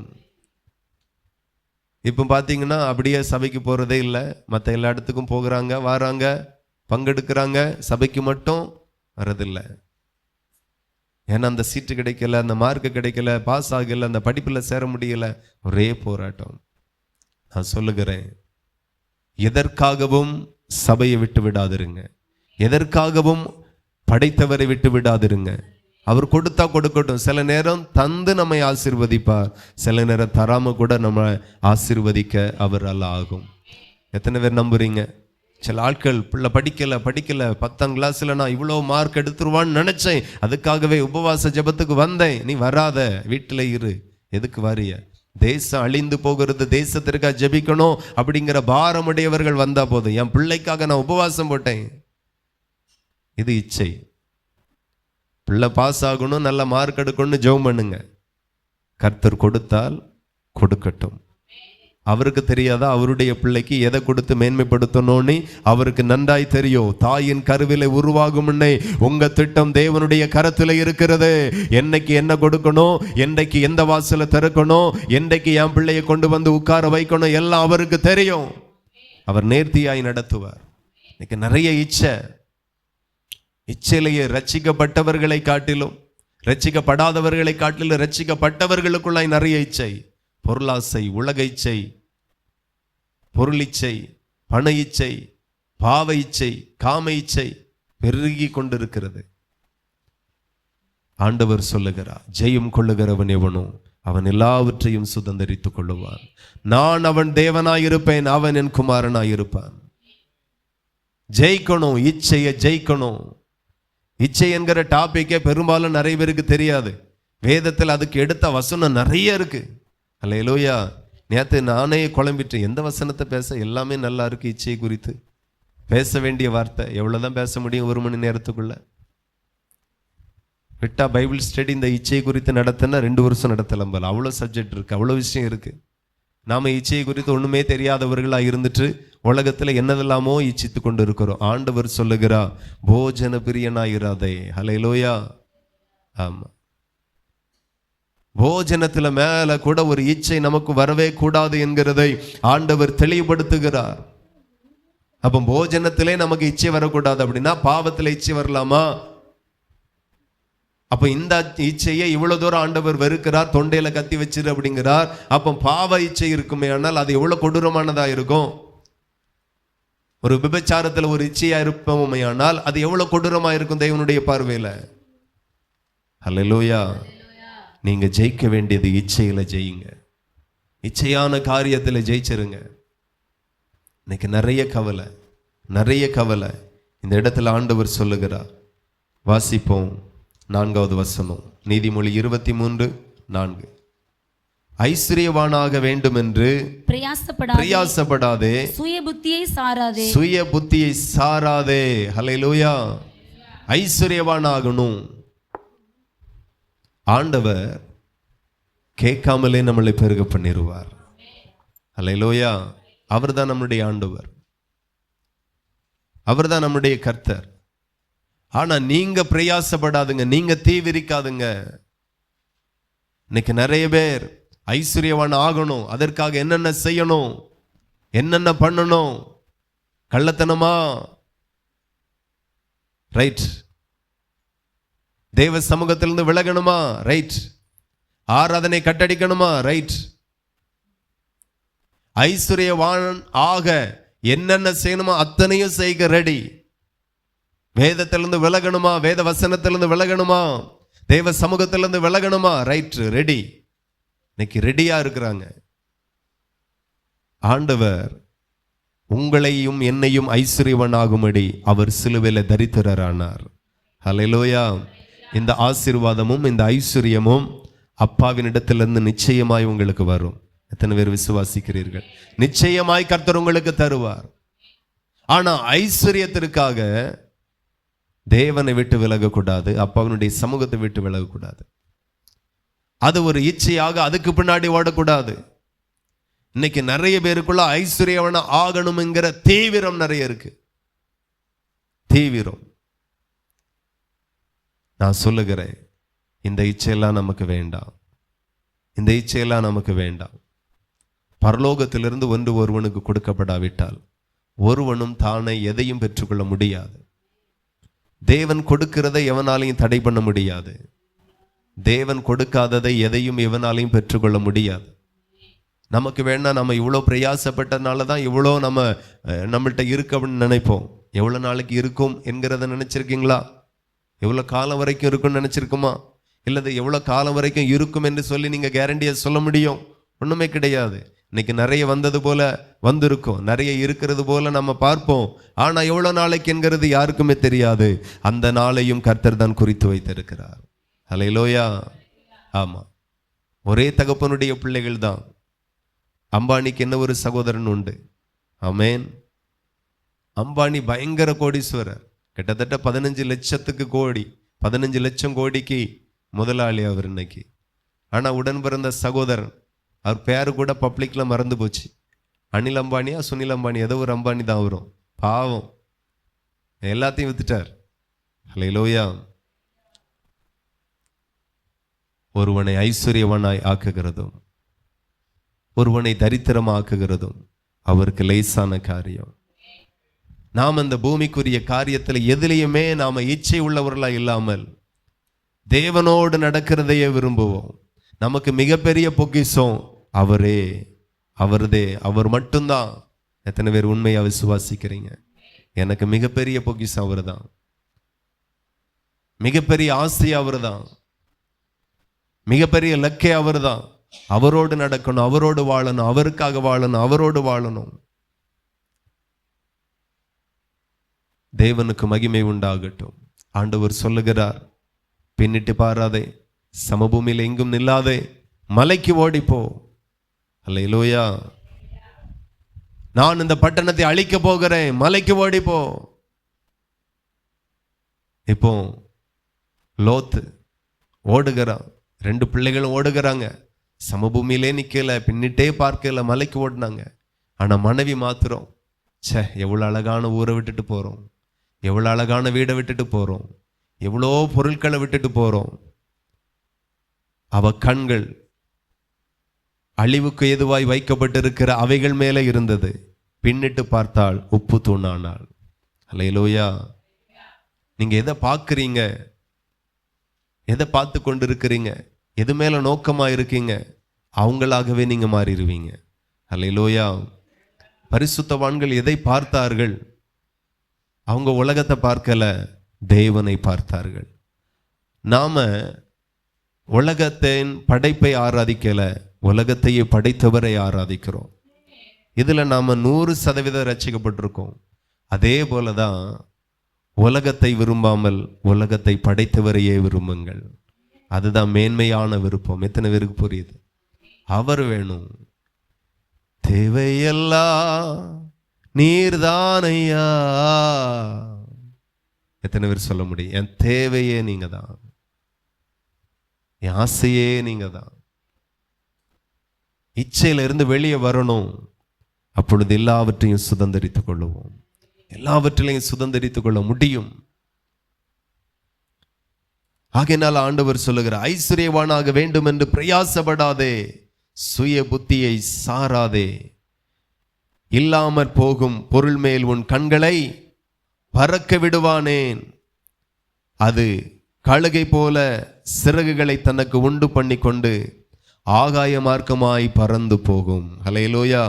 இப்போ பார்த்தீங்கன்னா அப்படியே சபைக்கு போறதே இல்லை, மற்ற எல்லா இடத்துக்கும் போகிறாங்க, வராங்க, பங்கெடுக்கிறாங்க, சபைக்கு மட்டும் வரதில்லை. ஏன்னா அந்த சீட்டு கிடைக்கல, அந்த மார்க்கு கிடைக்கல, பாஸ் ஆகல, அந்த படிப்பில் சேர முடியல, ஒரே போராட்டம். நான் சொல்லுகிறேன், எதற்காகவும் சபையை விட்டு விடாதிருங்க, எதற்காகவும் படைத்தவரை விட்டு விடாதிருங்க. அவர் கொடுத்தா கொடுக்கட்டும். சில நேரம் தந்து நம்மை ஆசீர்வதிப்பார், சில நேரம் தராம கூட நம்ம ஆசீர்வதிக்க அவரால் ஆகும். எத்தனை பேர் நம்புறீங்க? சில ஆட்கள் பிள்ளை படிக்கல 10ஆம் கிளாஸ்ல நான் இவ்வளோ மார்க் எடுத்துருவான்னு நினைச்சேன், அதுக்காகவே உபவாச ஜெபத்துக்கு வந்தேன். நீ வராத, வீட்டில் இரு. எதுக்கு வாரிய? தேசம் அழிந்து போகிறது, தேசத்திற்காக ஜெபிக்கணும் அப்படிங்கிற பாரமுடையவர்கள் வந்தா போதும். என் பிள்ளைக்காக நான் உபவாசம் போட்டேன். இது இச்சை. பிள்ளை பாஸ் ஆகணும், நல்ல மார்க் எடுக்கணும்னு ஜெபம் பண்ணுங்க. கர்த்தர் கொடுத்தால் கொடுக்கட்டும். அவருக்கு தெரியாதா அவருடைய பிள்ளைக்கு எதை கொடுத்து மேன்மைப்படுத்தணும்னு? அவருக்கு நன்றாய் தெரியும். தாயின் கருவிலை உருவாகும் முன்னே உங்க திட்டம் தேவனுடைய கரத்தில் இருக்கிறது. என்னைக்கு என்ன கொடுக்கணும், என்னைக்கு எந்த வாசலை திறக்கணும், என்னைக்கு என் பிள்ளையை கொண்டு வந்து உட்கார வைக்கணும், எல்லாம் அவருக்கு தெரியும். அவர் நேர்த்தியாய் நடத்துவார். இன்னைக்கு நிறைய இச்சையிலேயே ரட்சிக்கப்பட்டவர்களை காட்டிலும் ரட்சிக்கப்படாதவர்களை காட்டிலும் ரட்சிக்கப்பட்டவர்களுக்குள்ளாய் நிறைய இச்சை. பொருளாசை, உலக இச்சை, பொருளிச்சை, பண இச்சை, பாவ இச்சை, காம இச்சை பெருகி கொண்டிருக்கிறது. ஆண்டவர் சொல்லுகிறார், ஜெயம் கொள்ளுகிறவன் எவனோ அவன் எல்லாவற்றையும் சுதந்தரித்துக் கொள்ளுவான். நான் அவன் தேவனாயிருப்பேன், அவன் என் குமாரனாயிருப்பான். ஜெயிக்கணும், இச்சையை ஜெயிக்கணும். இச்சை என்கிற டாபிக்கே பெரும்பாலும் நிறைய பேருக்கு தெரியாது. வேதத்தில் அதுக்கு எடுத்த வசனம் நிறைய இருக்கு. அல்லேலூயா. நேற்று நானே குழம்பிட்டேன், எந்த வசனத்தை பேச? எல்லாமே நல்லா இருக்கு. இச்சை குறித்து பேச வேண்டிய வார்த்தை எவ்வளவுதான் பேச முடியும் 1 மணி நேரத்துக்குள்ள? விட்டா பைபிள் ஸ்டடி இந்த இச்சை குறித்து நடத்தினா 2 வருஷம் நடத்தலாம் போல. அவ்வளோ சப்ஜெக்ட் இருக்கு, அவ்வளோ விஷயம் இருக்கு. நாம இச்சையை குறித்து ஒண்ணுமே தெரியாதவர்களாக இருந்துட்டு உலகத்துல என்னதெல்லாமோ இச்சித்து கொண்டு இருக்கிறோம். ஆண்டவர் சொல்லுகிறா, போஜன பிரியனாயிராதே. ஹல்லேலூயா. ஆமா, போஜனத்துல மேல கூட ஒரு இச்சை நமக்கு வரவே கூடாது என்கிறதை ஆண்டவர் தெளிவுபடுத்துகிறார். அப்ப போஜனத்திலே நமக்கு இச்சை வரக்கூடாது அப்படின்னா பாவத்துல இச்சை வரலாமா? அப்ப இந்த இச்சையை இவ்வளவு தூரம் ஆண்டவர் வெறுக்கிறார், தொண்டையில கத்தி வச்சிரு அப்படிங்கிறார். அப்ப பாவ இச்சை இருக்குமே, ஆனால் அது எவ்வளவு கொடூரமானதா இருக்கும். ஒரு விபச்சாரத்துல ஒரு இச்சையா இருப்போமே, ஆனால் அது எவ்வளவு கொடூரமா இருக்கும் தேவனுடைய பார்வையில. ஹல்லேலூயா. நீங்க ஜெயிக்க வேண்டியது இச்சையில ஜெயிங்க. இச்சையான காரியத்துல ஜெயிச்சிருங்க. இன்னைக்கு நிறைய கவலை இந்த இடத்துல ஆண்டவர் சொல்லுகிறார். வாசிப்போம் 4வது வசனம், நீதிமொழி 23:4. ஐஸ்வரியவானாக வேண்டும் என்று பிரயாசப்படாதே, சுய புத்தியை சாராதே. ஹல்லேலூயா. ஐஸ்வரியவானாகணும். ஆண்டவர் கேட்காமலே நம்மளை பெருக பண்ணிடுவார். ஹல்லேலூயா. அவர்தான் நம்முடைய ஆண்டவர், அவர்தான் நம்முடைய கர்த்தர். ஆனா நீங்க பிரயாசப்படாதுங்க, நீங்க தீவிரிக்காதுங்க. இன்னைக்கு நிறைய பேர் ஐஸ்வர்யவான் ஆகணும், அதற்காக என்னென்ன செய்யணும், என்னென்ன பண்ணணும், கள்ளத்தனமா ரைட், தேவ சமூகத்திலிருந்து விலகணுமா ரைட், ஆராதனை கட்டடிக்கணுமா ரைட், ஐஸ்வர்யவான் ஆக என்னென்ன செய்யணுமா அத்தனையும் செய்க ரெடி. வேதத்திலிருந்து விலகணுமா, வேத வசனத்திலிருந்து விலகணுமா, தேவ சமூகத்திலிருந்து விலகணுமா ரைட், ரெடி. இன்னைக்கு ரெடியா இருக்கிறாங்க. ஆண்டவர் உங்களையும் என்னையும் ஐஸ்வர்யவான் ஆகும்படி அவர் சிலுவையில தரித்திரரானார். ஹல்லேலூயா. இந்த ஆசீர்வாதமும் இந்த ஐஸ்வர்யமும் அப்பாவின் இடத்திலிருந்து நிச்சயமாய் உங்களுக்கு வரும். எத்தனை பேர் விசுவாசிக்கிறீர்கள்? நிச்சயமாய் கர்த்தர் உங்களுக்கு தருவார். ஆனா ஐஸ்வர்யத்திற்காக தேவனை விட்டு விலகக்கூடாது, அப்பாவினுடைய சமூகத்தை விட்டு விலகக்கூடாது. அது ஒரு இச்சையாக அதுக்கு பின்னாடி ஓடக்கூடாது. இன்னைக்கு நிறைய பேருக்குள்ள ஐஸ்வர்யவன ஆகணும்ங்கிற தீவிரம் நிறைய இருக்கு. தீவிரம். நான் சொல்லுகிறேன், இந்த இச்சையெல்லாம் நமக்கு வேண்டாம், இந்த இச்சையெல்லாம் நமக்கு வேண்டாம். பரலோகத்திலிருந்து ஒருவனுக்கு கொடுக்கப்படாவிட்டால் ஒருவனும் தானே எதையும் பெற்றுக்கொள்ள முடியாது. தேவன் கொடுக்கிறதை எவனாலையும் தடை பண்ண முடியாது. தேவன் கொடுக்காததை எதையும் எவனாலையும் பெற்றுக்கொள்ள முடியாது. நமக்கு வேணா நம்ம இவ்வளோ பிரயாசப்பட்டதுனால தான் இவ்வளோ நம்மள்கிட்ட இருக்கு அப்படின்னு நினைப்போம். எவ்வளோ நாளைக்கு இருக்கும் என்கிறத நினச்சிருக்கீங்களா? எவ்வளோ காலம் வரைக்கும் இருக்கும்னு நினச்சிருக்குமா? இல்லது எவ்வளோ காலம் வரைக்கும் இருக்கும் என்று சொல்லி நீங்கள் கேரண்டியை சொல்ல முடியும்? ஒன்றுமே கிடையாது. இன்னைக்கு நிறைய வந்தது போல வந்திருக்கும், நிறைய இருக்கிறது போல நம்ம பார்ப்போம். ஆனால் எவ்வளோ நாளைக்கு என்கிறது யாருக்குமே தெரியாது. அந்த நாளையும் கர்த்தர் தான் குறித்து வைத்திருக்கிறார். ஹல்லேலூயா. ஆமாம், ஒரே தகப்பனுடைய பிள்ளைகள் தான். அம்பானிக்கு என்ன ஒரு சகோதரன் உண்டு. ஆமேன். அம்பானி பயங்கர கோடீஸ்வரர், கிட்டத்தட்ட 15 லட்சத்துக்கு கோடி, 15 லட்சம் கோடிக்கு முதலாளி அவர் இன்னைக்கு. ஆனால் உடன் பிறந்த சகோதரன், அவர் பேரு கூட பப்ளிக்ல மறந்து போச்சு. அனில் அம்பானியா சுனில் அம்பானி, ஏதோ ஒரு அம்பானி தான் வரும். பாவம், எல்லாத்தையும் வித்துட்டார். ஹல்லேலூயா. ஒருவனை ஐஸ்வர்யவனாய் ஆக்குகிறதும் ஒருவனை தரித்திரமாக்குகிறதும் அவருக்கு லேசான காரியம். நாம் அந்த பூமிக்குரிய காரியத்தில் எதிலையுமே நாம இச்சை உள்ளவர்களாக இல்லாமல் தேவனோடு நடக்கிறதையே விரும்புவோம். நமக்கு மிகப்பெரிய பொக்கிஷம் அவரே, அவர்தே, அவர் மட்டும்தான். எத்தனை பேர் உண்மையா விசுவாசிக்கிறீங்க? எனக்கு மிகப்பெரிய பொக்கிஷம் அவர் தான், மிகப்பெரிய ஆசை அவர் தான், மிகப்பெரிய லக்கே அவர் தான். அவரோடு நடக்கணும், அவரோடு வாழணும், அவருக்காக வாழணும், அவரோடு வாழணும். தேவனுக்கு மகிமை உண்டாகட்டும். ஆண்டவர் சொல்லுகிறார், பின்னிட்டு பாராதே, சமபூமியில் எங்கும் நில்லாதே, மலைக்கு ஓடிப்போ. அல்லேலூயா. நான் இந்த பட்டணத்தை அழிக்க போகிறேன், மலைக்கு ஓடிப்போ. இப்போ லோத்து ஓடுகிறான், 2 பிள்ளைகளும் ஓடுகிறாங்க. சமபூமியிலே நிக்கல, பின்னிட்டே பார்க்கல, மலைக்கு ஓடினாங்க. ஆனா மனைவி மாத்திரம், எவ்வளவு அழகான ஊரை விட்டுட்டு போறோம், எவ்வளவு அழகான வீடை விட்டுட்டு போறோம், எவ்வளோ பொருட்களை விட்டுட்டு போறோம். அவ கண்கள் அழிவுக்கு ஏதுவாய் வைக்கப்பட்டிருக்கிற அவைகள் மேலே இருந்தது. பின்னிட்டு பார்த்தால் உப்பு தூணானாள். அல்லேலூயா. நீங்க எதை பார்க்குறீங்க, எதை பார்த்து கொண்டு இருக்கிறீங்க, எது மேல நோக்கமா இருக்கீங்க, அவங்களாகவே நீங்க மாறிடுவீங்க. அல்லேலூயா. பரிசுத்தவான்கள் எதை பார்த்தார்கள்? அவங்க உலகத்தை பார்க்கல, தேவனை பார்த்தார்கள். நாம உலகத்தின் படைப்பை ஆராதிக்கல, உலகத்தையே படைத்தவரை ஆராதிக்கிறோம். இதுல நாம 100% ரட்சிக்கப்பட்டிருக்கோம். அதே போலதான் உலகத்தை விரும்பாமல் உலகத்தை படைத்தவரையே விரும்புங்கள். அதுதான் மேன்மையான விருப்பம். எத்தனை பேருக்கு புரியுது? அவர் வேணும். தேவையெல்லாம் நீர்தானையா. எத்தனை பேர் சொல்ல முடியும்? என் தேவையே நீங்க தான், என் ஆசையே நீங்க தான். இச்சையில இருந்து வெளியே வரணும். அப்பொழுது எல்லாவற்றையும் சுதந்திரித்துக் கொள்ளுவோம். எல்லாவற்றிலையும் சுதந்திரித்துக் கொள்ள முடியும். ஆகையினால் ஆண்டவர் சொல்லுகிறார், ஐஸ்வர்யவானாக வேண்டும் என்று பிரயாசப்படாதே, சுய புத்தியை சாராதே. இல்லாமற் போகும் பொருள் மேல் உன் கண்களை பறக்க விடுவானேன். அது கழுகை போல சிறகுகளை தனக்கு உண்டு பண்ணி கொண்டு ஆகாய மார்க்கமாய் பறந்து போகும். ஹல்லேலூயா.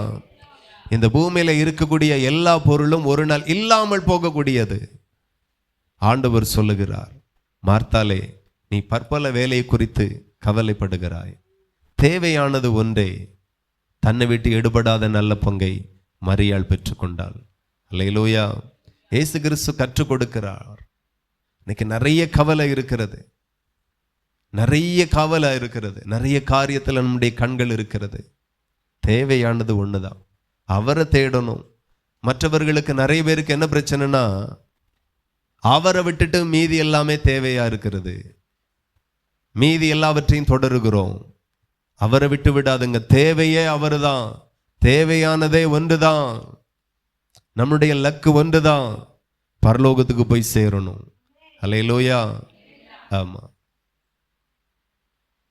இந்த பூமியில இருக்கக்கூடிய எல்லா பொருளும் ஒரு நாள் இல்லாமல் போகக்கூடியது. ஆண்டவர் சொல்லுகிறார், மார்த்தாலே, நீ பற்பல வேலையை குறித்து கவலைப்படுகிறாய். தேவையானது ஒன்றே. தன்னை விட்டு எடுபடாத நல்ல பங்கை மரியாள் பெற்றுக்கொண்டாள். அல்லேலூயா. இயேசு கிறிஸ்து கற்றுக் கொடுக்கிறார். இன்னைக்கு நிறைய கவலை இருக்கிறது, நிறைய கவலை இருக்கிறது, நிறைய காரியத்தில் நம்முடைய கண்கள் இருக்கிறது. தேவையானது ஒண்ணுதான், அவரை தேடணும். மற்றவர்களுக்கு நிறைய பேருக்கு என்ன பிரச்சனைனா, அவரை விட்டுட்டு மீதி எல்லாமே தேவையா இருக்கிறது, மீதி எல்லாவற்றையும் தொடருகிறோம். அவரை விட்டு விடாதுங்க. தேவையே அவரு தான், தேவையானதே ஒன்றுதான், நம்முடைய லக்கு ஒன்றுதான், பரலோகத்துக்கு போய் சேரணும். அல்லேலூயா. ஆமா.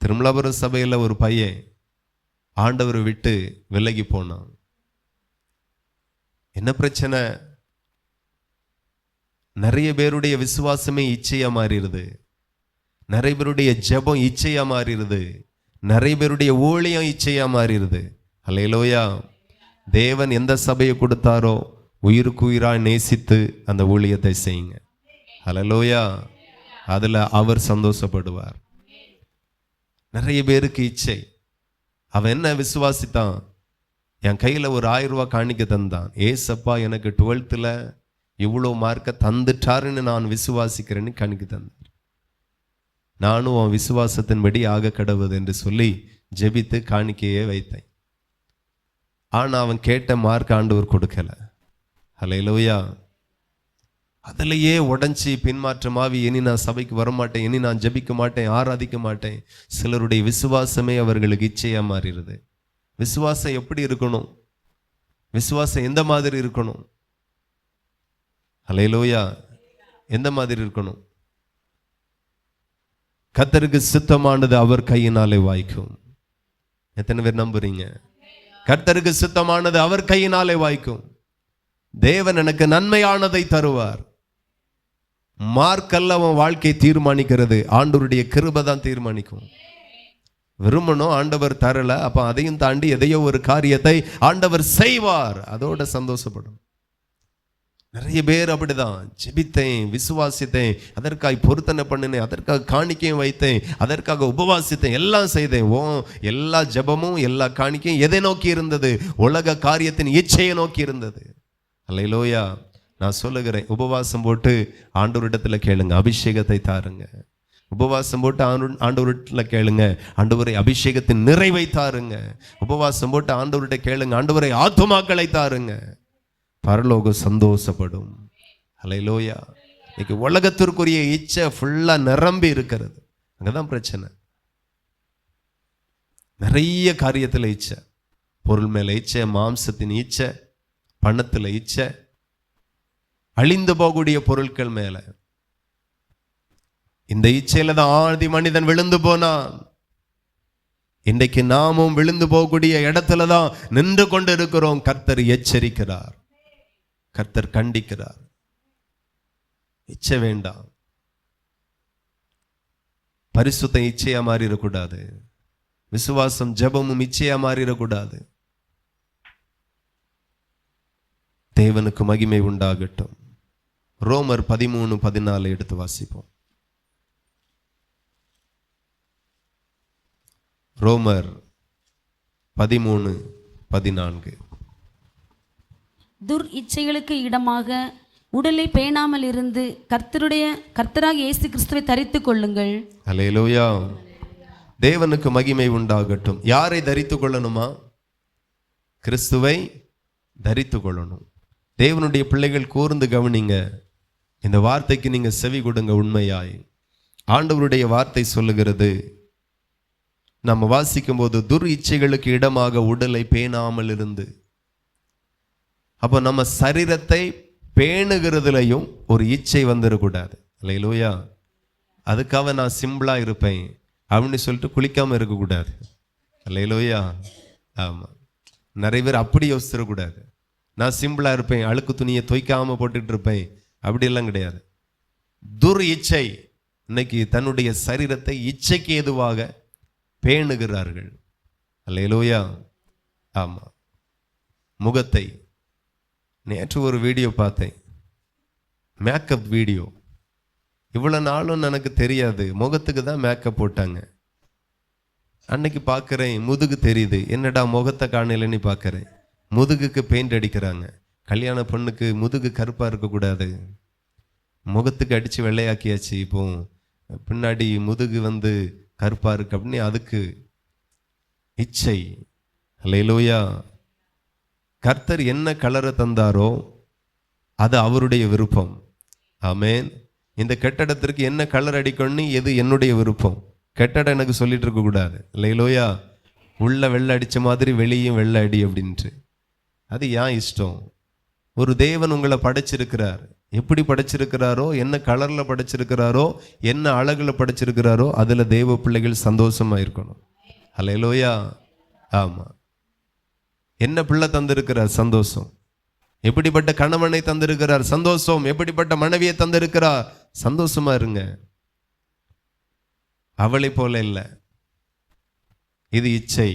திருமலாபுரம் சபையில ஒரு பையன் ஆண்டவரை விட்டு விலகி போனான். என்ன பிரச்சனை? நிறைய பேருடைய விசுவாசமே இச்சையா மாறிடுது, நிறைய பேருடைய ஜெபம் இச்சையா மாறிடுது, நிறைய பேருடைய ஊழியம் இச்சையா மாறிடுது. அல்லேலூயா. தேவன் எந்த சபையை கொடுத்தாரோ உயிருக்கு உயிராய் நேசித்து அந்த ஊழியத்தை செய்யுங்க. அல்லேலூயா. அதில் அவர் சந்தோஷப்படுவார். நிறைய பேருக்கு இச்சை. அவன் என்ன விசுவாசித்தான்? என் கையில் ஒரு 1000 ரூபாய் காணிக்க தந்தான். ஏசப்பா எனக்கு 12th இவ்வளோ மார்க்கை தந்துட்டாருன்னு நான் விசுவாசிக்கிறேன்னு காணிக்க தந்தார். நானும் அவன் விசுவாசத்தின்படி ஆக கடவுது என்று சொல்லி ஜெபித்து காணிக்கையே வைத்தேன். ஆனால் அவன் கேட்ட மார்க் ஆண்டவர் கொடுக்கல. அல்லேலூயா. அதிலேயே உடஞ்சி பின்மாற்றமாவி இனி நான் சபைக்கு வரமாட்டேன், இனி நான் ஜெபிக்க மாட்டேன், ஆராதிக்க மாட்டேன். சிலருடைய விசுவாசமே அவர்களுக்கு இச்சையாக மாறிடுது. விசுவாசம் எப்படி இருக்கணும்? விசுவாசம் எந்த மாதிரி இருக்கணும்? அல்லேலூயா. எந்த மாதிரி இருக்கணும்? கர்த்தருக்கு சித்தமானது அவர் கையினாலே வாய்க்கும். எத்தனை பேர் நம்புறீங்க? கர்த்தருக்கு சித்தமானது அவர் கையினாலே வாய்க்கும். தேவன் எனக்கு நன்மையானதை தருவார். மார்க்கல்ல அவன் வாழ்க்கை தீர்மானிக்கிறது, ஆண்டவருடைய கிருபை தான் தீர்மானிக்கும். விரும்பணும், ஆண்டவர் தரல, அப்ப அதையும் தாண்டி எதையோ ஒரு காரியத்தை ஆண்டவர் செய்வார், அதோட சந்தோஷப்படும். நிறைய பேர் அப்படிதான். ஜெபித்தேன், விசுவாசித்தேன், அதற்காக பொருத்தனை பண்ணினேன், அதற்காக காணிக்கையும் வைத்தேன், அதற்காக உபவாசித்தேன், எல்லாம் செய்தேன். எல்லா ஜெபமும் எல்லா காணிக்கையும் எதை நோக்கி இருந்தது? உலக காரியத்தின் இச்சையை நோக்கி இருந்தது. அல்லேலூயா. நான் சொல்லுகிறேன், உபவாசம் போட்டு ஆண்டவரிடத்தில் கேளுங்க, அபிஷேகத்தை தாருங்க. உபவாசம் போட்டு ஆண்டவரிடத்தில் கேளுங்க, ஆண்டவரை அபிஷேகத்தின் நிறைவை தாருங்க. உபவாசம் போட்டு ஆண்டவர்கிட்ட கேளுங்க, ஆண்டவரை ஆத்துமாக்களை தாருங்க. பரலோகம் சந்தோஷப்படும். அல்லேலூயா. இன்னைக்கு உலகத்திற்குரிய இச்சை ஃபுல்லா நிரம்பி இருக்கிறது. அங்கதான் பிரச்சனை. நிறைய காரியத்தில் இச்சை. பொருள் மேல இச்சை, மாம்சத்தின் இச்சை, பணத்தில் இச்சை, அழிந்து போகக்கூடிய பொருட்கள் மேல. இந்த இச்சையில தான் ஆதி மனிதன் விழுந்து போனான். இன்றைக்கு நாமும் விழுந்து போகக்கூடிய இடத்துல தான் நின்று கொண்டு இருக்கிறோம். கர்த்தர் எச்சரிக்கிறார், கர்த்தர் கண்டிக்கிறார். இச்சை வேண்டாம். பரிசுத்தம் இச்சையா மாறிடக்கூடாது. விசுவாசம் ஜெபமும் இச்சையா மாறிடக்கூடாது. தேவனுக்கு மகிமை உண்டாகட்டும். ரோமர் 13:14 எடுத்து வாசிப்போம். ரோமர் 13:14.
துர் இச்சைகளுக்கு இடமாக உடலை பேணாமல் இருந்து கர்த்தராக இயேசு கிறிஸ்துவை தரித்துக் கொள்ளுங்கள்.
அல்லேலூயா. தேவனுக்கு மகிமை உண்டாகட்டும். யாரை தரித்துக் கொள்ளணுமா? கிறிஸ்துவை தரித்துக் கொள்ளணும். தேவனுடைய பிள்ளைகள் கூர்ந்து கவனிங்க. இந்த வார்த்தைக்கு நீங்க செவி கொடுங்க. உண்மையாய் ஆண்டவருடைய வார்த்தை சொல்லுகிறது, நம்ம வாசிக்கும் போது துர் இச்சைகளுக்கு இடமாக உடலை பேணாமல் இருந்து. அப்போ நம்ம சரீரத்தை பேணுகிறதுலையும் ஒரு இச்சை வந்துடக்கூடாது. அல்லேலூயா. அதுக்காக நான் சிம்பிளா இருப்பேன் அப்படின்னு சொல்லிட்டு குளிக்காம இருக்கக்கூடாது. அல்லேலூயா. ஆமா, நிறைய பேர் அப்படி யோசிச்சிடக்கூடாது. நான் சிம்பிளா இருப்பேன், அழுக்கு துணியை தொய்க்காம போட்டுட்டு இருப்பேன், அப்படி எல்லாம் கிடையாது. துர் இச்சை இன்னைக்கு தன்னுடைய சரீரத்தை இச்சைக்கு ஏதுவாக பேணுகிறார்கள். அல்லேலூயா. ஆமா, முகத்தை. நேற்று ஒரு வீடியோ பார்த்தேன், மேக்கப் வீடியோ. இவ்வளவு நாளும் எனக்கு தெரியாது, முகத்துக்கு தான் மேக்கப் போட்டாங்க. அன்னைக்கு பார்க்குறேன், முதுகு தெரியுது. என்னடா முகத்தை காணலன்னு பார்க்குறேன், முதுகுக்கு பெயிண்ட் அடிக்கிறாங்க. கல்யாண பொண்ணுக்கு முதுகு கருப்பாக இருக்கக்கூடாது, முகத்துக்கு அடித்து வெள்ளையாக்கியாச்சு. இப்போ பின்னாடி முதுகு கருப்பாக இருக்கு அப்படின்னு அதுக்கு இச்சை. அல்லேலூயா. கர்த்தர் என்ன கலரை தந்தாரோ அது அவருடைய விருப்பம். ஆமேன். இந்த கட்டடத்திற்கு என்ன கலர் அடிக்கணும்னு எது என்னுடைய விருப்பம். கட்டடம் எனக்கு சொல்லிட்டு இருக்கக்கூடாது. அல்லேலூயா. உள்ள வெள்ளை அடித்த மாதிரி வெளியும் வெள்ளை அடி அப்படின்ட்டு அது ஏன் இஷ்டம்? ஒரு தேவன் உங்களை படைச்சிருக்கிறார். எப்படி படைச்சிருக்கிறாரோ, என்ன கலரில் படைச்சிருக்கிறாரோ, என்ன அழகில் படைச்சிருக்கிறாரோ அதில் தேவ பிள்ளைகள் சந்தோஷமாக இருக்கணும். அல்லேலூயா. ஆமாம். என்ன பிள்ளை தந்திருக்கிறார்? சந்தோஷம். எப்படிப்பட்ட கணவனை தந்திருக்கிறார்? சந்தோஷம். எப்படிப்பட்ட மனைவியை தந்திருக்கிறார்? சந்தோஷமா இருங்க. அவளை போல இல்லை, இது இச்சை.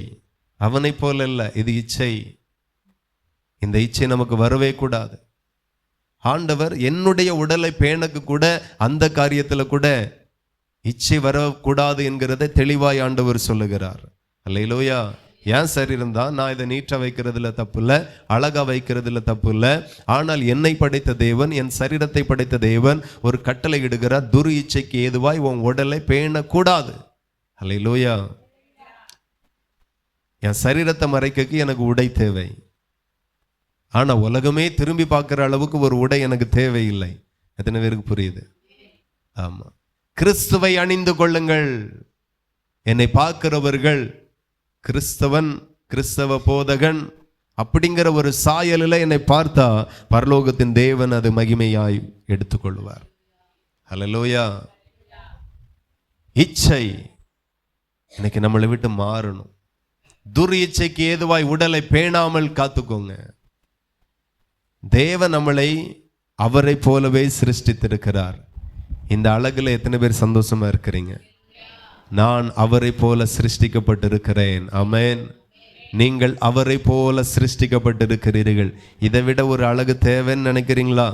அவனை போல அல்ல, இது இச்சை. இந்த இச்சை நமக்கு வரவே கூடாது. ஆண்டவர் என்னுடைய உடலை பேணக்கு கூட அந்த காரியத்துல கூட இச்சை வரக்கூடாது என்கிறதை தெளிவாய் ஆண்டவர் சொல்லுகிறார். அல்லேலூயா. என் சரீரம் தான், நான் இதை நீட்ட வைக்கிறதுல தப்பு இல்லை, அழகா வைக்கிறதுல தப்பு இல்லை. ஆனால் என்னை படைத்த தேவன், என் சரீரத்தை படைத்த தேவன் ஒரு கட்டளை இடுகிறார், துரு இச்சைக்கு ஏதுவாய் உன் உடலை பேணக்கூடாது. அல்லேலூயா. என் சரீரத்தை மறைக்க எனக்கு உடை தேவை. ஆனா உலகமே திரும்பி பார்க்கிற அளவுக்கு ஒரு உடை எனக்கு தேவையில்லை. எத்தனை பேருக்கு புரியுது? ஆமா. கிறிஸ்துவை அணிந்து கொள்ளுங்கள். என்னை பார்க்கிறவர்கள் கிறிஸ்தவன், கிறிஸ்தவ போதகன் அப்படிங்கிற ஒரு சாயலில் என்னை பார்த்தா பரலோகத்தின் தேவன் அது மகிமையாய் எடுத்துக்கொள்வார். ஹல்லேலூயா. இச்சை இன்னைக்கு நம்மளை விட்டு மாறணும். துர் இச்சைக்கு ஏதுவாய் உடலை பேணாமல் காத்துக்கோங்க. தேவன் நம்மளை அவரை போலவே சிருஷ்டித்திருக்கிறார். இந்த அழகுல எத்தனை பேர் சந்தோஷமா இருக்கிறீங்க? நான் அவரை போல சிருஷ்டிக்கப்பட்டிருக்கிறேன். ஆமென். நீங்கள் அவரை போல சிருஷ்டிக்கப்பட்டிருக்கிறீர்கள். இதை விட ஒரு அழகு தேவைன்னு நினைக்கிறீங்களா?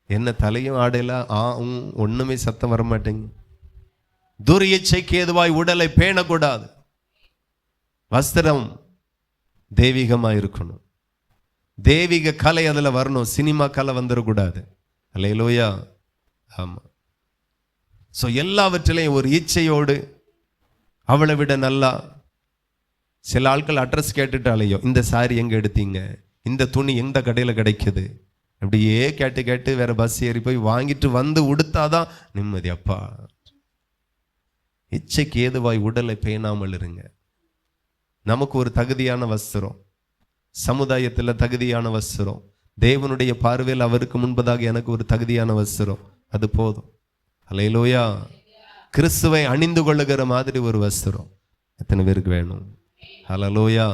என்ன தலையும் ஆடையில ஒண்ணுமே சத்தம் வரமாட்டேங்க. துர் இச்சைக்கு ஏதுவாய் உடலை பேணக்கூடாது. வஸ்திரம் தெய்வீகமா இருக்கணும். தெய்வீக கலை அதுல வரணும். சினிமா கலை வந்துடக்கூடாது. அல்லேலூயா. ஆமா. ஸோ எல்லாவற்றிலையும் ஒரு இச்சையோடு அவளை விட நல்லா. சில ஆட்கள் அட்ரஸ் கேட்டுட்டு அலையோ, இந்த சாரி எங்க எடுத்தீங்க, இந்த துணி எந்த கடையில் கிடைக்குது, அப்படியே கேட்டு கேட்டு வேற பஸ் ஏறி போய் வாங்கிட்டு வந்து உடுத்தாதான் நிம்மதி. அப்பா, இச்சைக்கு ஏதுவாய் உடலை பேணாமல் இருங்க. நமக்கு ஒரு தகுதியான வஸ்திரம், சமுதாயத்தில் தகுதியான வஸ்திரம், தேவனுடைய பார்வையில் அவருக்கு முன்பதாக எனக்கு ஒரு தகுதியான வஸ்திரம், அது போதும். அல்லேலூயா. கிறிஸ்துவை அணிந்து கொள்ளுகிற மாதிரி ஒரு வஸ்திரம் எத்தனை பேருக்கு வேணும்? அல்லேலூயா.